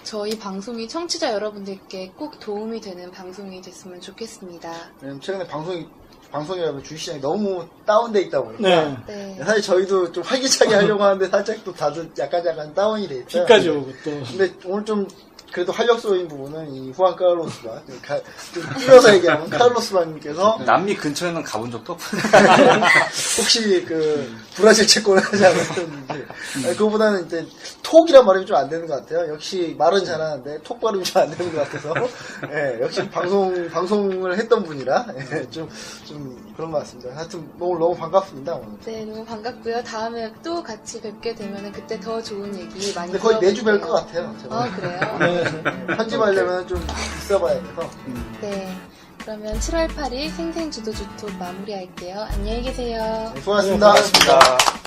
저희 방송이 청취자 여러분들께 꼭 도움이 되는 방송이 됐으면 좋겠습니다. 왜냐면 최근에 방송이라면 주식시장이 너무 다운돼 있다 보니까 네. 네. 사실 저희도 좀 활기차게 하려고 하는데 살짝 또 다들 약간 다운이 돼 있어요. 비까지 오고 또. 근데 오늘 좀 그래도 활력소인 부분은 이 후안 카를로스가 좀 줄여서 얘기하면 카를로스만님께서 남미 근처에는 가본 적도 없어요. 혹시 그 브라질 채권을 하지 않았는지 그거보다는 이제 톡이란 발음이 좀 안 되는 것 같아요. 역시 말은 잘하는데 톡 발음이 좀 안 되는 것 같아서 예, 역시 방송을 했던 분이라 예, 좀 그런 것 같습니다. 하여튼 오늘 너무 반갑습니다. 오늘. 네, 너무 반갑고요. 다음에 또 같이 뵙게 되면 그때 더 좋은 얘기 많이 근데 거의 매주 뵐 들어볼게요. 것 같아요. 제가. 아, 그래요? 편집하려면 좀 있어봐야 돼서. 네. 그러면 7월 8일 생생주도주톡 마무리할게요. 안녕히 계세요. 네, 수고하셨습니다. 고맙습니다.